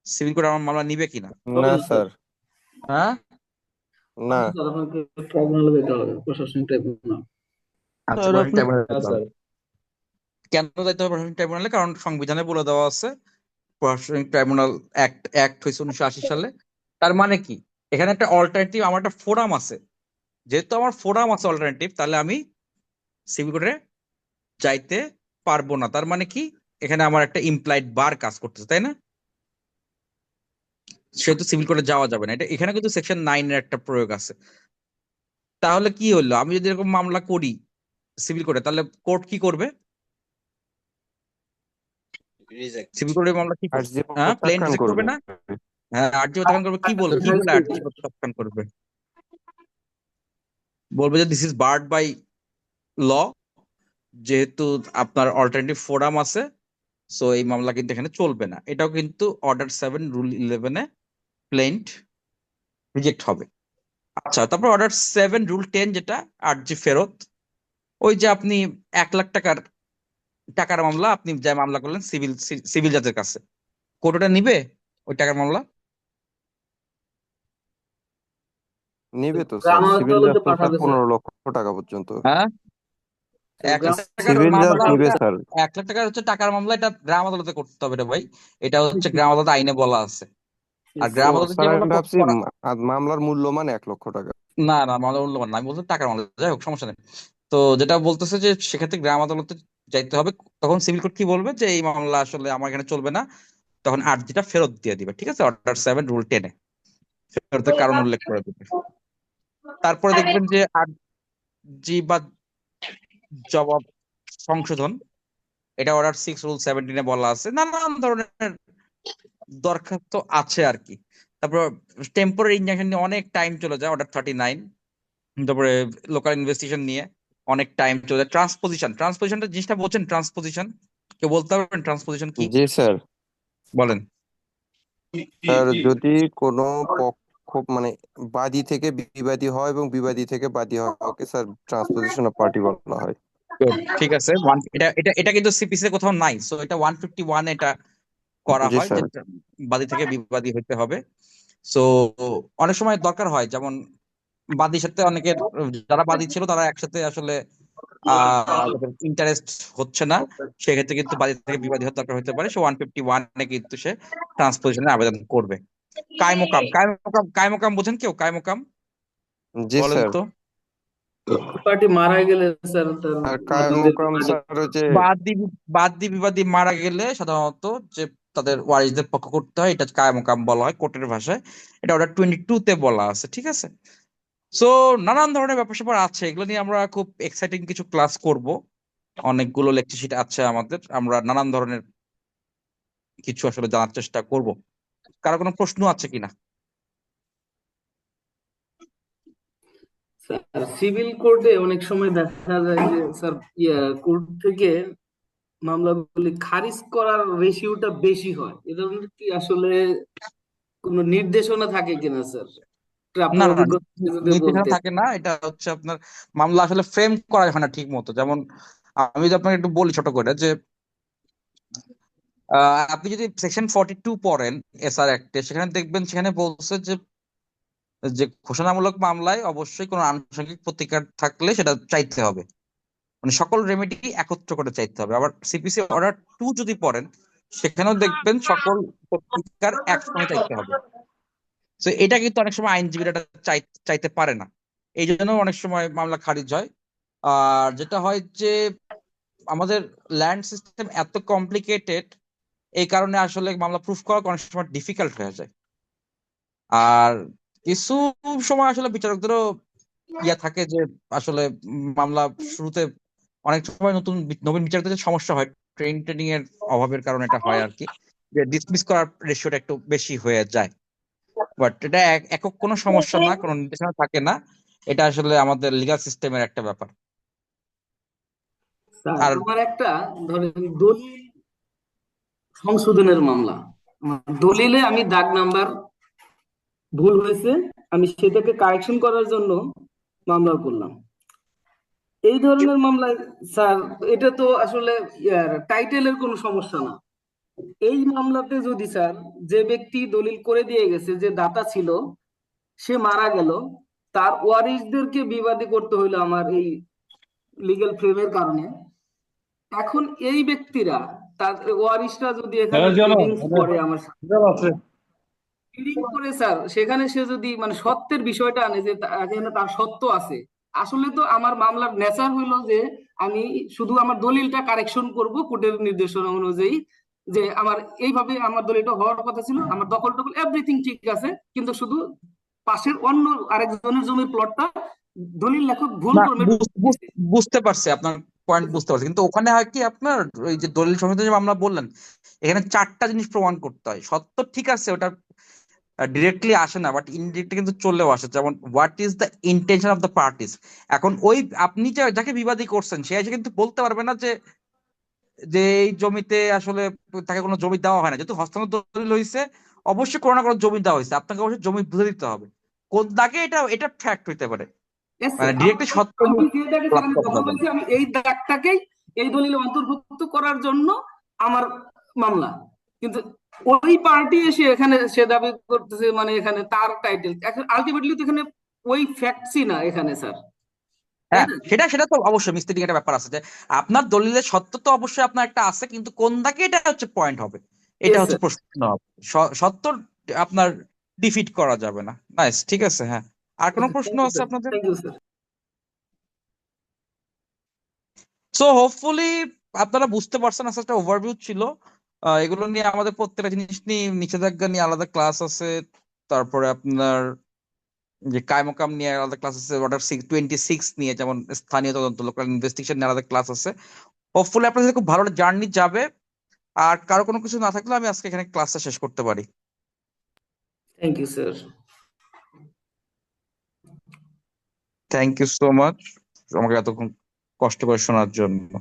সিভিল কোর্ট আমার মামলা নিবে কিনা? হবে না না স্যার। স্যার, হ্যাঁ, না। স্যার আপনাকে ট্রাইব্যুনালে যেতে হবে, প্রশাসনিক ট্রাইব্যুনাল। আচ্ছা স্যার প্রশাসনিক আপনি ট্রাইব্যুনালে হ্যাঁ যেতে স্যার। হবে। কেন যাইতে হবে প্রশাসনিক ট্রাইব্যুনালে? কারণ সংবিধানে বলে দেওয়া আছে প্রশাসনিক ট্রাইব্যুনাল অ্যাক্ট হয়েছে 1980 সালে। তার মানে কি, এখানে একটা অল্টারনেটিভ, আমার একটা ফোরাম আছে। যেহেতু আমার ফোরাম আছে অল্টারনেটিভ, তাহলে আমি সিভিল কোর্টে যাইতে পারবো না। তার মানে কি, এখানে আমার একটা ইমপ্লাইড বার কাজ করতেছে, তাই না? সেহেতু সিভিল কোর্টে যাওয়া যাবে না। এটা এখানে কিন্তু সেকশন 9 এর একটা প্রয়োগ আছে। তাহলে কি হলো, আমি যদি এরকম মামলা করি সিভিল কোর্টে, তাহলে কোর্ট কি করবে? রিজেক্ট। সিভিল কোর্টের মামলা কি করবে? আর্জি হ্যাঁ, প্লেন প্রত্যাখ্যান রিজেক্ট করবে করবে। না? হ্যাঁ, আর্জি প্রত্যাখ্যান করবে। কি বল, কি বলে আর্জি প্রত্যাখ্যান করবে? বলবে যে this is barred by law, যেহেতু আপনার অল্টারনেটিভ ফোরাম আছে, সো এই মামলা কিন্তু এখানে চলবে না। এটাও কিন্তু অর্ডার 7 রুল 11 প্লেন্ট রিজেক্ট হবে। আচ্ছা, তারপর অর্ডার 7 রুল 10 যেটা আর্জি ফেরত, ওই যে আপনি 1 লাখ টাকার মামলা আপনি যা মামলা করলেন সিভিল জাজের কাছে, কোর্ট ওটা নিবে ওই টাকার মামলা? নিবে তো স্যার, গ্রাম সিভিল জাজ আদালতে তো স্যার পাঠাবে স্যার। 15 লক্ষ টাকা পর্যন্ত। হ্যাঁ, স্যার, এক গ্রাম লাখ টাকার সিভিল জাজ মামলা নিবে হচ্ছে স্যার। 1 লাখ টাকার হচ্ছে টাকার মামলা, এটা গ্রাম আদালতে করতে হবে রে ভাই। এটা হচ্ছে গ্রাম আদালত আইনে বলা আছে। আর ও গ্রাম আদালতে স্যার, যে আমি মামলা ভাবছি করা, মামলার মূল্যমান 1 লক্ষ টাকা। না না, মামলা মূল্যবান না, আমি বলছি টাকার মামলা, যাই হোক সমস্যা নেই। তো যেটা বলতেছে যে সেক্ষেত্রে গ্রাম আদালতে যাইতে হবে। তখন সিভিল কোর্ট কি বলবে যে এই মামলা আসলে আমার এখানে চলবে না, তখন আর্জিটা ফেরত দিয়ে দিবে। ঠিক আছে, অর্ডার 7 রুল 10 ফেরতের কারণ উল্লেখ করে দিবে। তারপরে দেখবেন যে আর্জি বা জবাব সংশোধন, এটা অর্ডার 6 রুল 17 বলা আছে। নানান ধরনের দরখাস্ত আছে আর কি। তারপর টেম্পোরারি ইনজাংশন নিয়ে অনেক টাইম চলে যায়, অর্ডার 39। তারপরে লোকাল ইনভেস্টিগেশন নিয়ে অনেক টাইম চলে যায়। ট্রান্সপোজিশনটা জিনিসটা বলছেন, ট্রান্সপোজিশন কেউ বলতে পারবেন ট্রান্সপোজিশন কি? জি স্যার। বলেন। স্যার, যদি কোনো পক্ষ মানে বাদী থেকে বিবাদী হয় এবং বিবাদী থেকে বাদী হওয়াকে স্যার ট্রান্সপোজিশন অফ পার্টি বলা হয়। Good, ঠিক আছে। এটা এটা এটা কিন্তু সিপিসি এর কোথাও নাই, সো এটা 151 এটা করা জি হয় যে স্যার। বাদী থেকে বিবাদী হইতে হবে। সো অনেক সময় দরকার হয়, যেমন বাদীর সাথে অনেকের, যারা বাদী ছিল তারা একসাথে আসলে ইন্টারেস্ট হচ্ছে না, সেক্ষেত্রে কিন্তু বাদী থেকে বিবাদী হওয়ার দরকার হতে পারে। সে 151 কিন্তু সে ট্রান্সপোজিশনে আবেদন করবে। কায়মোকাম, কায়মোকাম বোঝেন কেউ? কায়মোকাম জি বলেন স্যার। তো। পার্টি মারা গেলে স্যার তার আর বাদীদের কায়মোকাম স্যার হচ্ছে বাদী বাদী বিবাদী মারা গেলে সাধারণত যে তাদের ওয়ারিশদের পক্ষ করতে হয়, এটা কায়মোকাম বলা হয় কোর্টের ভাষায়। এটা অর্ডার 22 বলা আছে, ঠিক আছে। সো নানান ধরনের ব্যাপার স্যাপার আছে, এগুলো নিয়ে আমরা খুব এক্সাইটিং কিছু ক্লাস করব। অনেকগুলো লেকচার শিট আছে আমাদের, আমরা নানান ধরনের কিছু আসলে জানার চেষ্টা করব। কারো কোনো প্রশ্ন আছে কিনা? স্যার সিভিল কোর্টে অনেক সময় দেখা যায় যে স্যার কোর্ট থেকে মামলাগুলি খারিজ করার রেশিওটা বেশি হয়, এ ধরনের কি আসলে কোনো নির্দেশনা থাকে কিনা স্যার? না আপনার না, অভিজ্ঞতা থেকে যদি নির্দেশনা বলতেন। থাকে না। এটা হচ্ছে আপনার মামলা আসলে ফ্রেম করা হয় না ঠিক মতো। যেমন আমি যদি আপনাকে একটু বলি ছোট করে যে আপনি যদি সেকশন 42 পড়েন এসআর অ্যাক্টে, সেখানে দেখবেন সেখানে বলছে যে যে ঘোষণামূলক মামলায় অবশ্যই কোনো আনুষঙ্গিক প্রতিকার থাকলে সেটা চাইতে হবে, মানে সকল রেমেডি একত্র করে চাইতে হবে। আবার সিপিসি অর্ডার 2 যদি পড়েন, সেখানেও দেখবেন সকল প্রতিকার একসঙ্গে চাইতে হবে। তো এটা কিন্তু অনেক সময় আইনজীবীরা এটা চাইতে পারে না, এই জন্য অনেক সময় মামলা খারিজ হয়। আর যেটা হয় যে আমাদের ল্যান্ড সিস্টেম এত কমপ্লিকেটেড, এই কারণে আসলে মামলা প্রুফ করা অনেক সময় ডিফিকাল্ট হয়ে যায়। আর কিছু সময় আসলে বিচারকদেরও থাকে যে আসলে মামলা শুরুতে অনেক সময় নবীন বিচারকদের সমস্যা হয়, ট্রেনিং এর অভাবের কারণে এটা হয় আর কি, যে ডিসমিস করার রেশিওটা একটু বেশি হয়ে যায়। বাট এটা একক কোনো সমস্যা না, কোনো নির্দেশনা থাকে না, এটা আসলে আমাদের লিগাল সিস্টেমের একটা ব্যাপার। স্যার আর আমার একটা ধরেন দলিল সংশোধনের মামলা, দলিলে আমি দাগ নাম্বার ভুল হয়েছে, আমি সেটাকে কারেকশন করার জন্য মামলা করলাম। এই ধরনের মামলায় স্যার এটা তো আসলে টাইটেলের কোনো সমস্যা না। এই মামলাতে যদি স্যার যে ব্যক্তি দলিল করে দিয়ে গেছে, যে দাতা ছিল, সে মারা গেল, তার ওয়ারিশদেরকে বিবাদী করতে হইলো আমার এই লিগ্যাল ফ্রেমের কারণে। এখন এই ব্যক্তিরা, তার ওয়ারিশরা যদি এখানে প্লিডিংস করে আমার সাথে, প্লিডিং করে স্যার, সেখানে সে যদি মানে সত্যের বিষয়টা আনে যে এখানে তার সত্য আছে, আসলে তো আমার মামলার নেচার হইলো যে আমি শুধু আমার দলিলটা কারেকশন করব কোর্টের নির্দেশনা অনুযায়ী, যে আমার এইভাবে আমার দলিলটা হওয়ার কথা ছিল, আমার দখল টখল এভরিথিং ঠিক আছে, কিন্তু শুধু পাশের অন্য আরেকজনের জমির প্লটটা দলিল লেখক ভুল না, করে বুঝতে পারছি আপনার পয়েন্ট, বুঝতে পারছি, কিন্তু ওখানে হয় কি আপনার ওই যে দলিল সংশোধন যে মামলা বললেন, এখানে 4টা জিনিস প্রমাণ করতে হয়। সত্য ঠিক আছে, ওটা ডিরেক্টলি আসে না, বাট ইনডিরেক্টলি কিন্তু চলেও আসে। যেমন what is the intention of the parties. এখন ওই আপনি যাকে বিবাদী করছেন, সে এসে কিন্তু বলতে পারবে না যে যে এই জমিতে আসলে তাকে কোনো জমি দেওয়া হয় না, যেহেতু হস্তান্তর দলিল হয়েছে, অবশ্যই কোনো না কোনো জমি দেওয়া হয়েছে, আপনাকে অবশ্যই জমি বুঝে দিতে হবে। কোন দাগে এটা ফ্যাক্ট হইতে পারে, মানে ডিরেক্টলি সত্য আমি যেটাকে লাভ সেখানে করা কথা যাবে না। বলছি, আমি এই দাগটাকেই এই দলিলে অন্তর্ভুক্ত করার জন্য আমার মামলা, কিন্তু ওই পার্টি এসে এখানে সে দাবি করতেছে মানে এখানে তার টাইটেল, আলটিমেটলি তো এখানে ওই ফ্যাক্টসই না এখানে স্যার, তাই হ্যাঁ, না? সেটা তো অবশ্যই মিস্ত্রি একটা ব্যাপার আছে, যে আপনার দলিলের সত্য তো অবশ্যই আপনার একটা আছে, কিন্তু কোন দাগে এটা হচ্ছে পয়েন্ট হবে, এটা ইয়েস হচ্ছে স্যার। প্রশ্ন হবে। সত্য আপনার ডিফিট করা যাবে না। নাইস, ঠিক আছে, হ্যাঁ। আর কোনো প্রশ্ন থ্যাংক ইউ আছে স্যার, আপনাদের? Thank you sir. So hopefully আপনারা বুঝতে পারছেন, আজকে একটা ওভারভিউ ছিল। এগুলো নিয়ে আমাদের প্রত্যেকটা জিনিস নিয়ে নিষেধাজ্ঞা নিয়ে আলাদা ক্লাস আছে, তারপরে আপনার যে কায়মোকাম নিয়ে আলাদা ক্লাস আছে, অর্ডার 26 নিয়ে যেমন স্থানীয় তদন্ত লোকাল ইনভেস্টিগেশন নিয়ে আলাদা ক্লাস আছে। হোপফুলি আপনাদের খুব ভালো জার্নি যাবে। আর কারো কোনো কিছু না থাকলে আমি আজকে এখানে ক্লাসটা শেষ করতে পারি। Thank you sir. Thank you so much আমাকে এতক্ষণ কষ্ট করে শোনার জন্য।